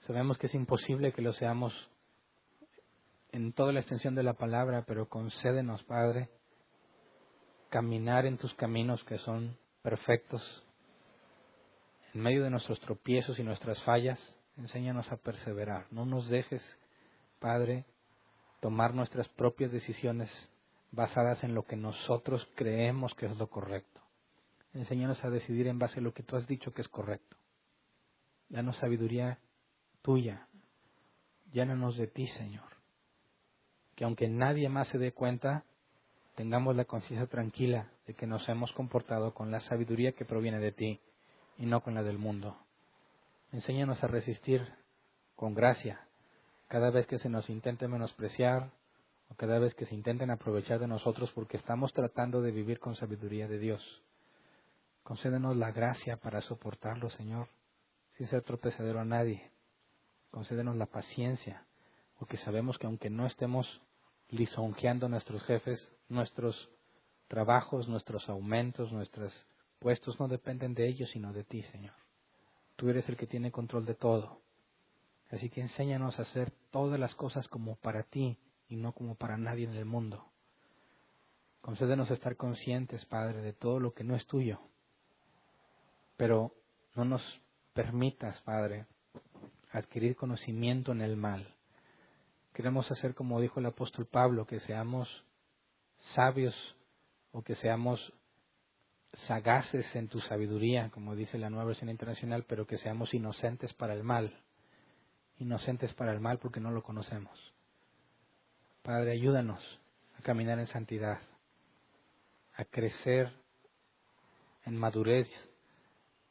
Sabemos que es imposible que lo seamos en toda la extensión de la palabra, pero concédenos, Padre, caminar en tus caminos que son perfectos. En medio de nuestros tropiezos y nuestras fallas, enséñanos a perseverar. No nos dejes, Padre, tomar nuestras propias decisiones basadas en lo que nosotros creemos que es lo correcto. Enséñanos a decidir en base a lo que tú has dicho que es correcto. Danos sabiduría tuya. Llénanos de ti, Señor. Que aunque nadie más se dé cuenta, tengamos la conciencia tranquila de que nos hemos comportado con la sabiduría que proviene de ti y no con la del mundo. Enséñanos a resistir con gracia cada vez que se nos intente menospreciar o cada vez que se intenten aprovechar de nosotros porque estamos tratando de vivir con sabiduría de Dios. Concédenos la gracia para soportarlo, Señor, sin ser tropezadero a nadie. Concédenos la paciencia, porque sabemos que aunque no estemos lisonjeando a nuestros jefes, nuestros trabajos, nuestros aumentos, nuestros puestos no dependen de ellos, sino de ti, Señor. Tú eres el que tiene control de todo. Así que enséñanos a hacer todas las cosas como para ti y no como para nadie en el mundo. Concédenos estar conscientes, Padre, de todo lo que no es tuyo. Pero no nos permitas, Padre, adquirir conocimiento en el mal. Queremos hacer como dijo el apóstol Pablo, que seamos sabios o que seamos sagaces en tu sabiduría, como dice la Nueva Versión Internacional, pero que seamos inocentes para el mal. Inocentes para el mal porque no lo conocemos. Padre, ayúdanos a caminar en santidad, a crecer en madurez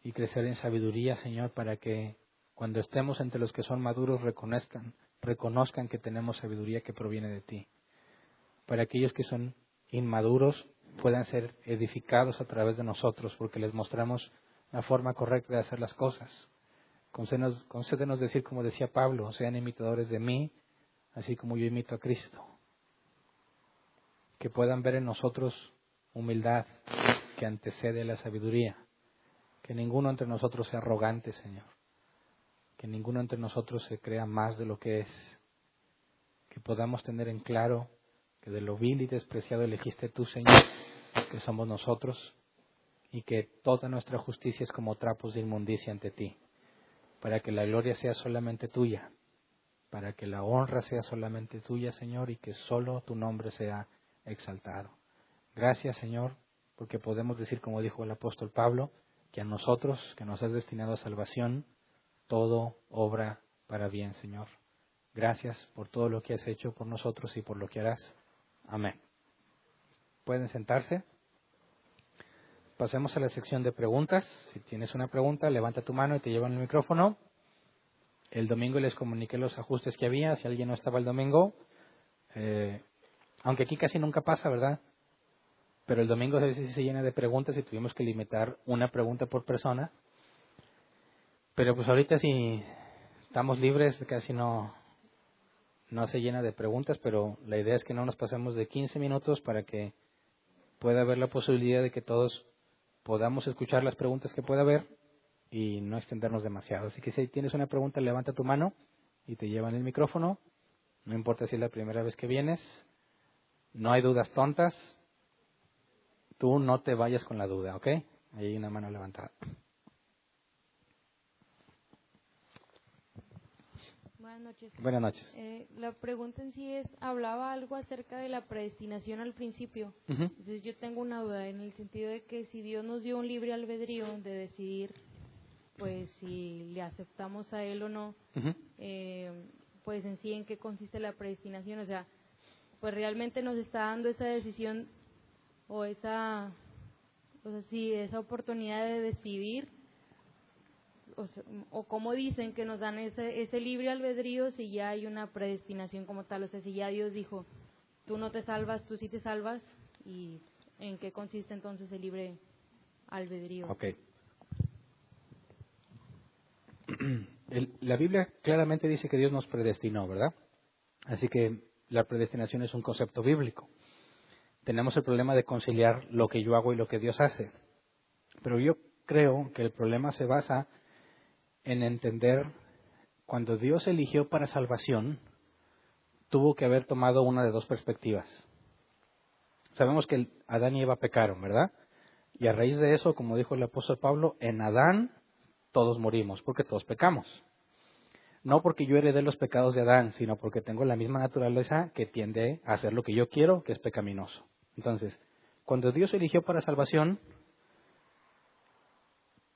y crecer en sabiduría, Señor, para que cuando estemos entre los que son maduros reconozcan que tenemos sabiduría que proviene de ti. Para aquellos que son inmaduros puedan ser edificados a través de nosotros porque les mostramos la forma correcta de hacer las cosas. Concédenos decir como decía Pablo, sean imitadores de mí, así como yo imito a Cristo. Que puedan ver en nosotros humildad que antecede la sabiduría. Que ninguno entre nosotros sea arrogante, Señor. Que ninguno entre nosotros se crea más de lo que es. Que podamos tener en claro que de lo vil y despreciado elegiste tú, Señor, que somos nosotros, y que toda nuestra justicia es como trapos de inmundicia ante ti, para que la gloria sea solamente tuya, para que la honra sea solamente tuya, Señor, y que solo tu nombre sea exaltado. Gracias, Señor, porque podemos decir, como dijo el apóstol Pablo, que a nosotros, que nos has destinado a salvación, todo obra para bien, Señor. Gracias por todo lo que has hecho por nosotros y por lo que harás. Amén. Pueden sentarse. Pasemos a la sección de preguntas. Si tienes una pregunta, levanta tu mano y te llevan el micrófono. El domingo les comuniqué los ajustes que había, si alguien no estaba el domingo. Aunque aquí casi nunca pasa, ¿verdad? Pero el domingo a veces sí se llena de preguntas y tuvimos que limitar una pregunta por persona. Pero pues ahorita sí estamos libres, casi no se llena de preguntas, pero la idea es que no nos pasemos de 15 minutos para que pueda haber la posibilidad de que todos podamos escuchar las preguntas que pueda haber y no extendernos demasiado. Así que si tienes una pregunta, levanta tu mano y te llevan el micrófono. No importa si es la primera vez que vienes. No hay dudas tontas. Tú no te vayas con la duda, ¿ok? Ahí hay una mano levantada. Buenas noches. Buenas noches. La pregunta en sí es, hablaba algo acerca de la predestinación al principio. Uh-huh. Entonces yo tengo una duda en el sentido de que si Dios nos dio un libre albedrío de decidir, pues si le aceptamos a Él o no, Uh-huh. pues en sí en qué consiste la predestinación. O sea, pues realmente nos está dando esa decisión o esa oportunidad de decidir. O como dicen que nos dan ese libre albedrío si ya hay una predestinación como tal, o sea, si ya Dios dijo, tú no te salvas, tú sí te salvas, y en qué consiste entonces el libre albedrío. Ok. La Biblia claramente dice que Dios nos predestinó, ¿verdad? Así que la predestinación es un concepto bíblico. Tenemos el problema de conciliar lo que yo hago y lo que Dios hace. Pero yo creo que el problema se basa en entender cuando Dios eligió para salvación, tuvo que haber tomado una de dos perspectivas. Sabemos que Adán y Eva pecaron, ¿verdad? Y a raíz de eso, como dijo el apóstol Pablo, en Adán todos morimos, porque todos pecamos. No porque yo heredé los pecados de Adán, sino porque tengo la misma naturaleza que tiende a hacer lo que yo quiero, que es pecaminoso. Entonces, cuando Dios eligió para salvación,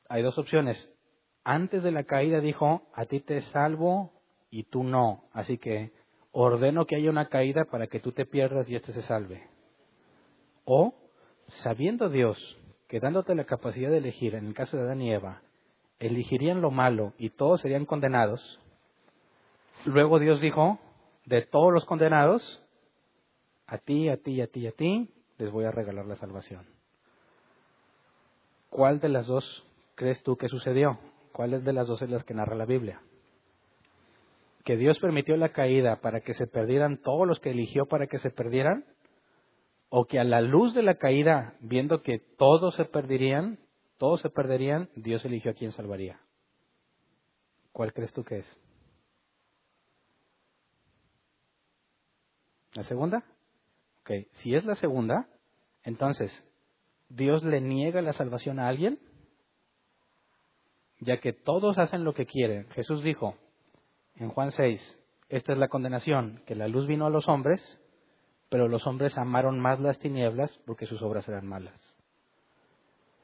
hay dos opciones. Antes de la caída dijo, a ti te salvo y tú no. Así que ordeno que haya una caída para que tú te pierdas y éste se salve. O, sabiendo Dios que dándote la capacidad de elegir, en el caso de Adán y Eva, elegirían lo malo y todos serían condenados, luego Dios dijo, de todos los condenados, a ti, a ti, y a ti, y a ti, les voy a regalar la salvación. ¿Cuál de las dos crees tú que sucedió? ¿Cuál de las dos es las que narra la Biblia? ¿Que Dios permitió la caída para que se perdieran todos los que eligió para que se perdieran? ¿O que a la luz de la caída, viendo que todos se perderían, Dios eligió a quien salvaría? ¿Cuál crees tú que es? ¿La segunda? Ok, si es la segunda, entonces, ¿Dios le niega la salvación a alguien? Ya que todos hacen lo que quieren. Jesús dijo en Juan 6, esta es la condenación, que la luz vino a los hombres, pero los hombres amaron más las tinieblas porque sus obras eran malas.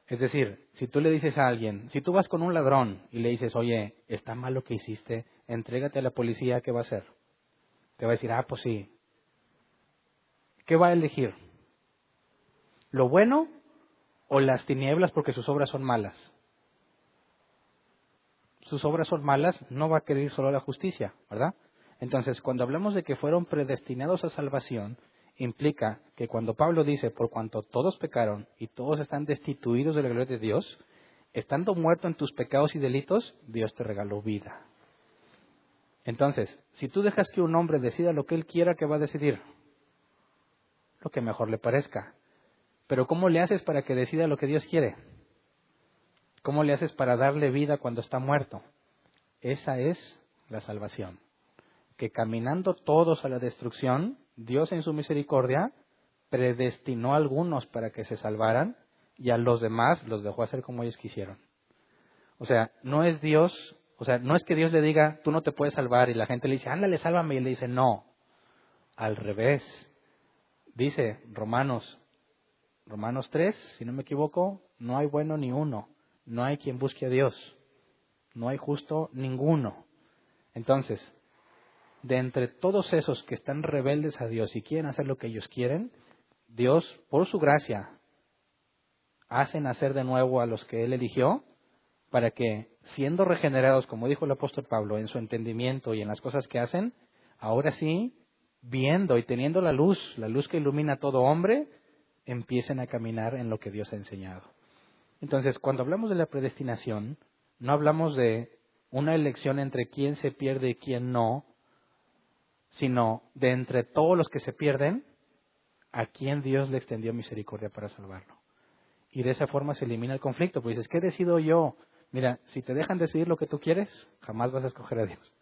Es decir, si tú le dices a alguien, si tú vas con un ladrón y le dices, oye, está mal lo que hiciste, entrégate a la policía, ¿qué va a hacer? Te va a decir, pues sí. ¿Qué va a elegir? ¿Lo bueno o las tinieblas porque sus obras son malas? Sus obras son malas, no va a querer solo la justicia, ¿verdad? Entonces, cuando hablamos de que fueron predestinados a salvación, implica que cuando Pablo dice, por cuanto todos pecaron y todos están destituidos de la gloria de Dios, estando muerto en tus pecados y delitos, Dios te regaló vida. Entonces, si tú dejas que un hombre decida lo que él quiera, ¿qué va a decidir? Lo que mejor le parezca. Pero ¿cómo le haces para que decida lo que Dios quiere? ¿Cómo le haces para darle vida cuando está muerto? Esa es la salvación. Que caminando todos a la destrucción, Dios en su misericordia predestinó a algunos para que se salvaran y a los demás los dejó hacer como ellos quisieron. O sea, no es Dios, no es que Dios le diga, tú no te puedes salvar y la gente le dice, ándale, sálvame, y él le dice, no. Al revés. Dice Romanos 3, si no me equivoco, no hay bueno ni uno. No hay quien busque a Dios. No hay justo ninguno. Entonces, de entre todos esos que están rebeldes a Dios y quieren hacer lo que ellos quieren, Dios, por su gracia, hace nacer de nuevo a los que Él eligió para que, siendo regenerados, como dijo el apóstol Pablo, en su entendimiento y en las cosas que hacen, ahora sí, viendo y teniendo la luz que ilumina a todo hombre, empiecen a caminar en lo que Dios ha enseñado. Entonces, cuando hablamos de la predestinación, no hablamos de una elección entre quién se pierde y quién no, sino de entre todos los que se pierden, a quién Dios le extendió misericordia para salvarlo. Y de esa forma se elimina el conflicto, pues dices, ¿qué decido yo? Mira, si te dejan decidir lo que tú quieres, jamás vas a escoger a Dios.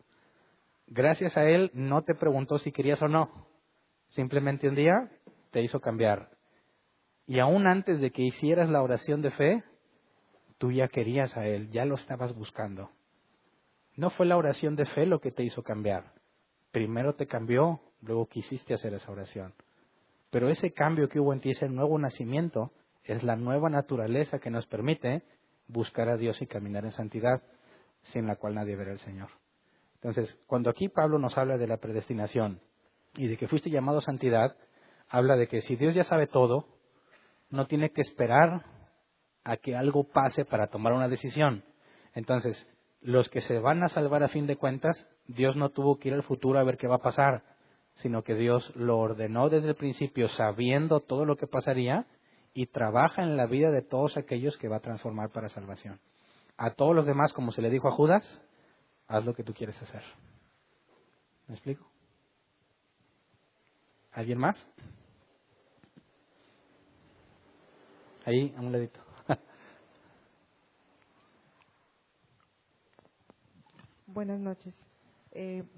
Gracias a Él no te preguntó si querías o no. Simplemente un día te hizo cambiar. Y aún antes de que hicieras la oración de fe, tú ya querías a Él, ya lo estabas buscando. No fue la oración de fe lo que te hizo cambiar. Primero te cambió, luego quisiste hacer esa oración. Pero ese cambio que hubo en ti, ese nuevo nacimiento, es la nueva naturaleza que nos permite buscar a Dios y caminar en santidad, sin la cual nadie verá al Señor. Entonces, cuando aquí Pablo nos habla de la predestinación y de que fuiste llamado a santidad, habla de que si Dios ya sabe todo, no tiene que esperar a que algo pase para tomar una decisión. Entonces, los que se van a salvar a fin de cuentas, Dios no tuvo que ir al futuro a ver qué va a pasar, sino que Dios lo ordenó desde el principio sabiendo todo lo que pasaría y trabaja en la vida de todos aquellos que va a transformar para salvación. A todos los demás, como se le dijo a Judas, haz lo que tú quieres hacer. ¿Me explico? ¿Alguien más? Ahí, a un ladito. Buenas noches.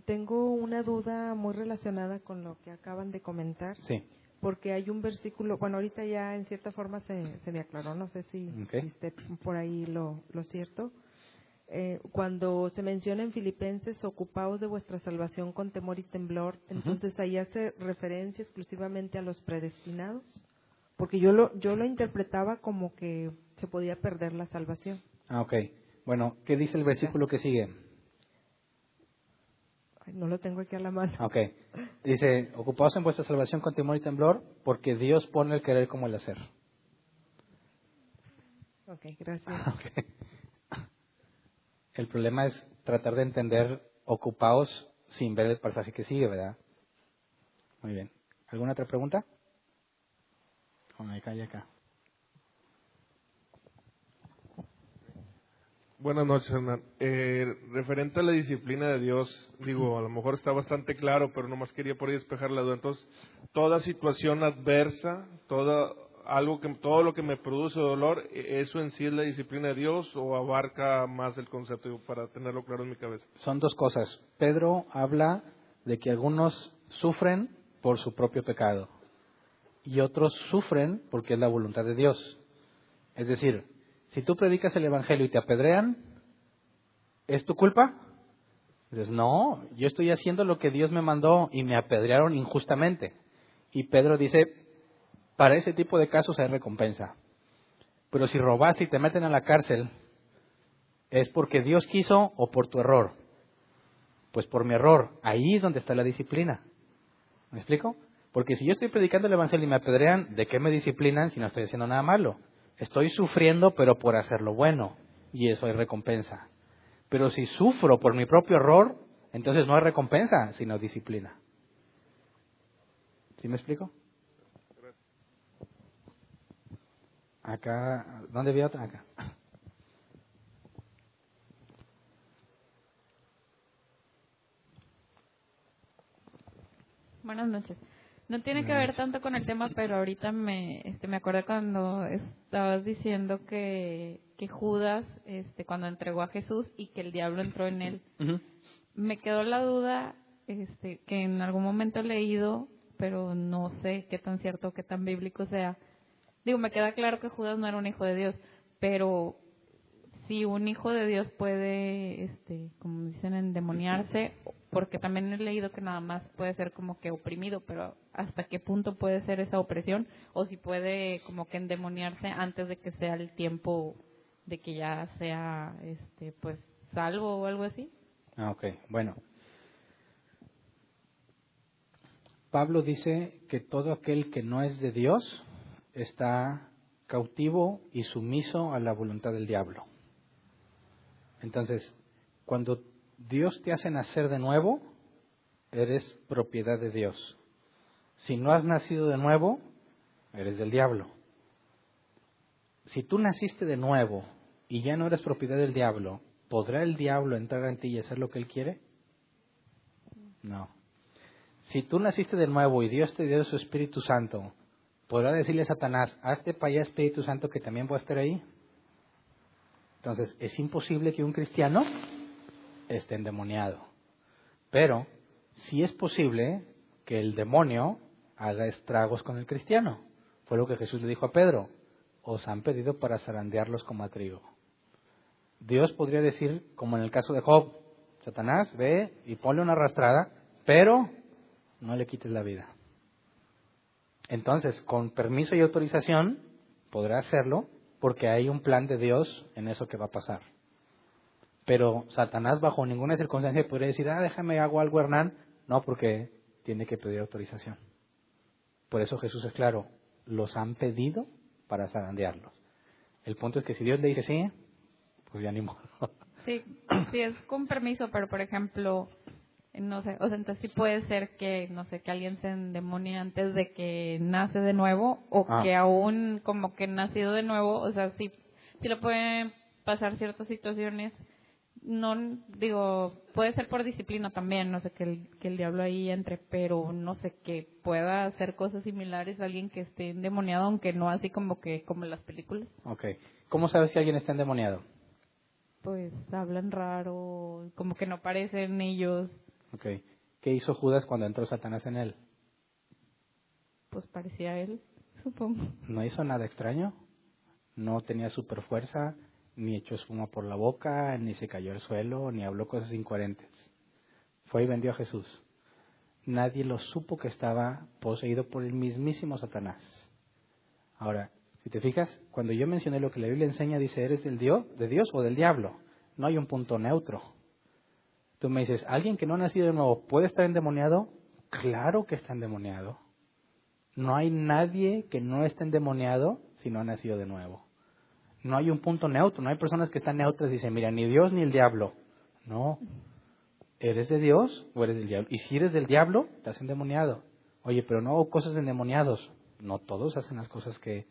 Tengo una duda muy relacionada con lo que acaban de comentar. Sí. Porque hay un versículo, bueno, ahorita ya en cierta forma se me aclaró, no sé si esté por ahí lo cierto. Cuando se menciona en Filipenses, ocupaos de vuestra salvación con temor y temblor, entonces ahí hace referencia exclusivamente a los predestinados, porque yo lo interpretaba como que se podía perder la salvación. Ok. Bueno, ¿qué dice el versículo que sigue? Ay, no lo tengo aquí a la mano. Ok. Dice, ocupaos en vuestra salvación con temor y temblor, porque Dios pone el querer como el hacer. Ok, gracias. Okay. El problema es tratar de entender ocupaos sin ver el pasaje que sigue, ¿verdad? Muy bien. ¿Alguna otra pregunta? Acá y acá. Buenas noches, Hernán. Referente a la disciplina de Dios, digo, a lo mejor está bastante claro, pero nomás quería por ahí despejar la duda. Entonces, toda situación adversa, todo lo que me produce dolor, ¿eso en sí es la disciplina de Dios o abarca más el concepto, para tenerlo claro en mi cabeza? Son dos cosas. Pedro habla de que algunos sufren por su propio pecado y otros sufren porque es la voluntad de Dios. Es decir, si tú predicas el Evangelio y te apedrean, ¿es tu culpa? Dices, no, yo estoy haciendo lo que Dios me mandó y me apedrearon injustamente. Y Pedro dice, para ese tipo de casos hay recompensa. Pero si robaste y te meten a la cárcel, ¿es porque Dios quiso o por tu error? Pues por mi error. Ahí es donde está la disciplina. ¿Me explico? Porque si yo estoy predicando el Evangelio y me apedrean, ¿de qué me disciplinan si no estoy haciendo nada malo? Estoy sufriendo, pero por hacer lo bueno. Y eso hay recompensa. Pero si sufro por mi propio error, entonces no hay recompensa, sino disciplina. ¿Sí me explico? Acá, ¿dónde vi otra? Acá. Buenas noches. No tiene que ver tanto con el tema, pero ahorita me acuerdo cuando estabas diciendo que Judas, cuando entregó a Jesús y que el diablo entró en él. Uh-huh. Me quedó la duda, que en algún momento he leído, pero no sé qué tan cierto o qué tan bíblico sea. Digo, me queda claro que Judas no era un hijo de Dios, pero si un hijo de Dios puede, como dicen, endemoniarse, porque también he leído que nada más puede ser como que oprimido, pero ¿hasta qué punto puede ser esa opresión? O si puede como que endemoniarse antes de que sea el tiempo de que ya sea, pues, salvo o algo así. Ok, bueno. Pablo dice que todo aquel que no es de Dios está cautivo y sumiso a la voluntad del diablo. Entonces, cuando Dios te hace nacer de nuevo, eres propiedad de Dios. Si no has nacido de nuevo, eres del diablo. Si tú naciste de nuevo y ya no eres propiedad del diablo, ¿podrá el diablo entrar en ti y hacer lo que él quiere? No. Si tú naciste de nuevo y Dios te dio su Espíritu Santo, ¿podrá decirle a Satanás, hazte para allá Espíritu Santo que también voy a estar ahí? Entonces, es imposible que un cristiano esté endemoniado. Pero sí es posible que el demonio haga estragos con el cristiano. Fue lo que Jesús le dijo a Pedro, os han pedido para zarandearlos como a trigo. Dios podría decir, como en el caso de Job, Satanás, ve y ponle una arrastrada, pero no le quites la vida. Entonces, con permiso y autorización, podrá hacerlo, porque hay un plan de Dios en eso que va a pasar. Pero Satanás, bajo ninguna circunstancia, podría decir, déjame, hago algo, Hernán. No, porque tiene que pedir autorización. Por eso Jesús es claro, los han pedido para zarandearlos. El punto es que si Dios le dice sí, pues ya ni modo. Sí, sí es con permiso, pero por ejemplo, no sé, o sea, entonces sí puede ser que, no sé, que alguien se endemonie antes de que nace de nuevo, o que aún como que nacido de nuevo, o sea, sí le pueden pasar ciertas situaciones no, digo, puede ser por disciplina también, no sé, que el diablo ahí entre, pero no sé, que pueda hacer cosas similares a alguien que esté endemoniado, aunque no así como en las películas. Okay. ¿Cómo sabes si alguien está endemoniado? Pues hablan raro, como que no parecen ellos. Okay. ¿Qué hizo Judas cuando entró Satanás en él? Pues parecía él, supongo. No hizo nada extraño, no tenía super fuerza, ni echó espuma por la boca, ni se cayó al suelo, ni habló cosas incoherentes. Fue y vendió a Jesús. Nadie lo supo que estaba poseído por el mismísimo Satanás. Ahora, si te fijas, cuando yo mencioné lo que la Biblia enseña, dice, ¿eres de Dios o del diablo? No hay un punto neutro. Tú me dices, ¿alguien que no ha nacido de nuevo puede estar endemoniado? Claro que está endemoniado. No hay nadie que no esté endemoniado si no ha nacido de nuevo. No hay un punto neutro, no hay personas que están neutras y dicen, mira, ni Dios ni el diablo. No, ¿eres de Dios o eres del diablo? Y si eres del diablo, estás endemoniado. Oye, pero no hago cosas de endemoniados. No todos hacen las cosas que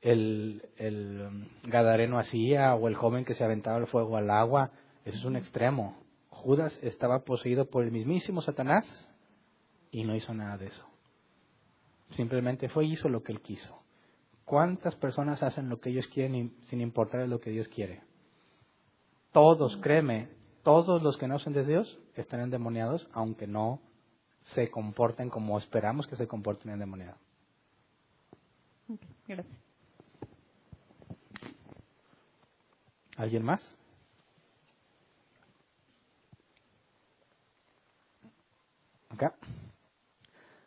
el gadareno hacía o el joven que se aventaba el fuego al agua. Eso es un extremo. Judas estaba poseído por el mismísimo Satanás y no hizo nada de eso. Simplemente fue y hizo lo que él quiso. ¿Cuántas personas hacen lo que ellos quieren sin importar lo que Dios quiere? Todos, créeme, todos los que no son de Dios están endemoniados, aunque no se comporten como esperamos que se comporten endemoniados. Okay, gracias. ¿Alguien más? Acá.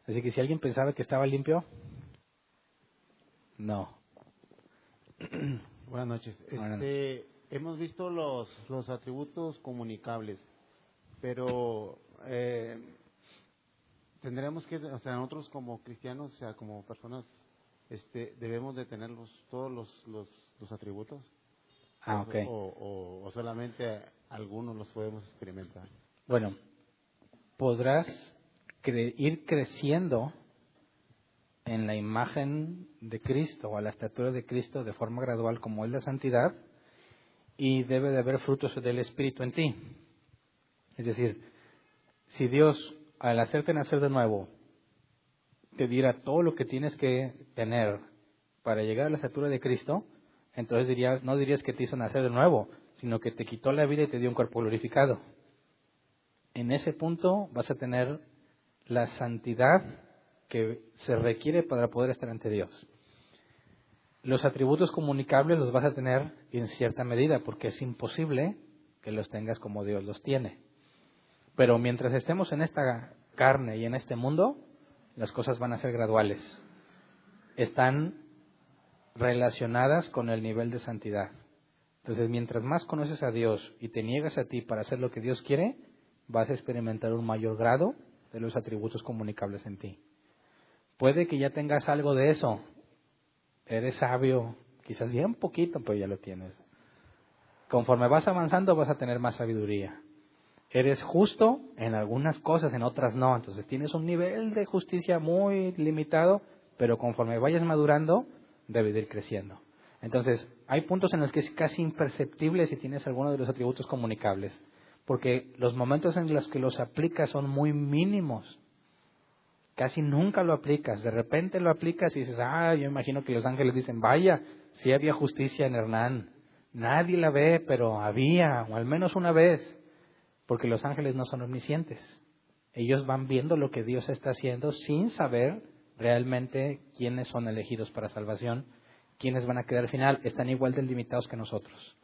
Así que si alguien pensaba que estaba limpio, no. Buenas noches. Buenas noches. Hemos visto los atributos comunicables, pero tendremos que, o sea, nosotros como cristianos, o sea, como personas, debemos de tener todos los atributos. Ok. O solamente algunos los podemos experimentar. Bueno, podrás ir creciendo en la imagen de Cristo o a la estatura de Cristo de forma gradual, como es la santidad, y debe de haber frutos del Espíritu en ti. Es decir, si Dios, al hacerte nacer de nuevo, te diera todo lo que tienes que tener para llegar a la estatura de Cristo, entonces no dirías que te hizo nacer de nuevo, sino que te quitó la vida y te dio un cuerpo glorificado. En ese punto vas a tener la santidad que se requiere para poder estar ante Dios. Los atributos comunicables los vas a tener en cierta medida, porque es imposible que los tengas como Dios los tiene. Pero mientras estemos en esta carne y en este mundo, las cosas van a ser graduales. Están relacionadas con el nivel de santidad. Entonces, mientras más conoces a Dios y te niegas a ti para hacer lo que Dios quiere, vas a experimentar un mayor grado de los atributos comunicables en ti. Puede que ya tengas algo de eso. Eres sabio, quizás bien poquito, pero ya lo tienes. Conforme vas avanzando vas a tener más sabiduría. Eres justo en algunas cosas, en otras no. Entonces tienes un nivel de justicia muy limitado, pero conforme vayas madurando, debe de ir creciendo. Entonces, hay puntos en los que es casi imperceptible si tienes alguno de los atributos comunicables, porque los momentos en los que los aplicas son muy mínimos. Casi nunca lo aplicas. De repente lo aplicas y dices, yo imagino que los ángeles dicen, vaya, sí había justicia en Hernán. Nadie la ve, pero había, o al menos una vez. Porque los ángeles no son omniscientes. Ellos van viendo lo que Dios está haciendo sin saber realmente quiénes son elegidos para salvación, quiénes van a quedar al final. Están igual de limitados que nosotros.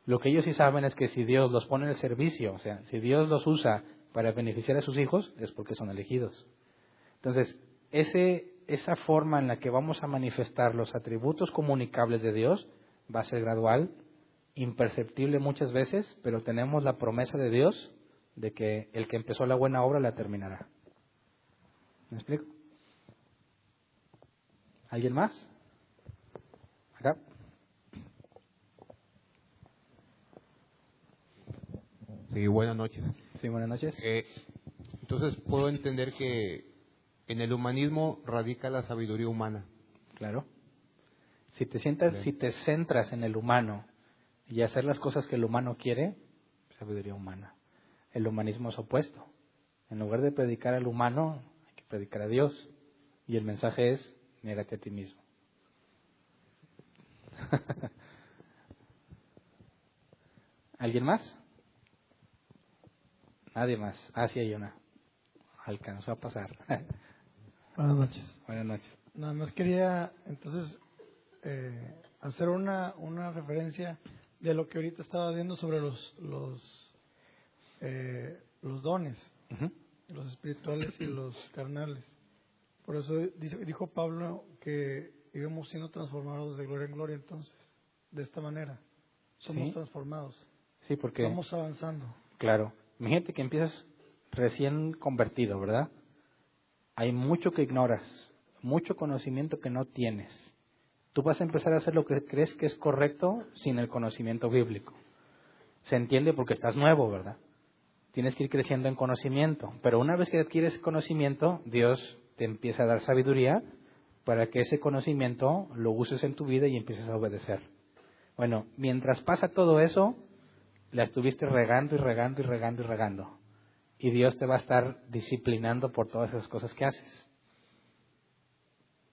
Lo que ellos sí saben es que si Dios los pone en el servicio, o sea, si Dios los usa para beneficiar a sus hijos, es porque son elegidos. Entonces, esa forma en la que vamos a manifestar los atributos comunicables de Dios va a ser gradual, imperceptible muchas veces, pero tenemos la promesa de Dios de que el que empezó la buena obra la terminará. ¿Me explico? ¿Alguien más? Acá. Sí, buenas noches. Sí, buenas noches. Entonces puedo entender que en el humanismo radica la sabiduría humana. Claro. Si te centras en el humano y hacer las cosas que el humano quiere, sabiduría humana. El humanismo es opuesto. En lugar de predicar al humano, hay que predicar a Dios. Y el mensaje es, niégate a ti mismo. ¿Alguien más? Nadie más. Ah, sí hay una. Alcanzó a pasar. Buenas noches. Buenas noches. Nada más quería entonces hacer una referencia de lo que ahorita estaba viendo sobre los dones, los espirituales y los carnales. Por eso dijo Pablo que íbamos siendo transformados de gloria en gloria, entonces, de esta manera. Somos transformados. Sí, porque vamos avanzando. Claro. Imagínate que empiezas recién convertido, ¿verdad? Hay mucho que ignoras, mucho conocimiento que no tienes. Tú vas a empezar a hacer lo que crees que es correcto sin el conocimiento bíblico. Se entiende porque estás nuevo, ¿verdad? Tienes que ir creciendo en conocimiento. Pero una vez que adquieres conocimiento, Dios te empieza a dar sabiduría para que ese conocimiento lo uses en tu vida y empieces a obedecer. Bueno, mientras pasa todo eso, la estuviste regando y regando y regando y regando. Y Dios te va a estar disciplinando por todas esas cosas que haces.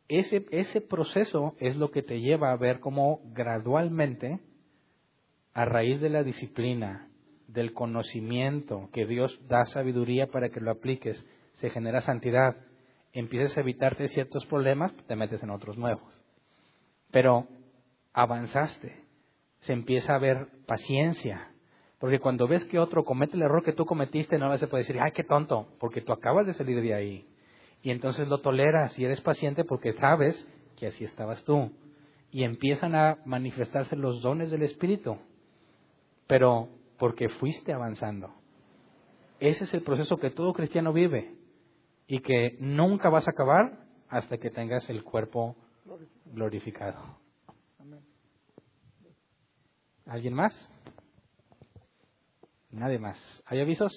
Ese proceso es lo que te lleva a ver cómo gradualmente, a raíz de la disciplina, del conocimiento que Dios da sabiduría para que lo apliques, se genera santidad. Empiezas a evitarte ciertos problemas, te metes en otros nuevos. Pero avanzaste, se empieza a ver paciencia. Porque cuando ves que otro comete el error que tú cometiste, no vas a poder decir, ¡ay, qué tonto! Porque tú acabas de salir de ahí. Y entonces lo toleras y eres paciente porque sabes que así estabas tú. Y empiezan a manifestarse los dones del Espíritu. Pero porque fuiste avanzando. Ese es el proceso que todo cristiano vive. Y que nunca vas a acabar hasta que tengas el cuerpo glorificado. ¿Alguien más? Nadie más. ¿Hay avisos?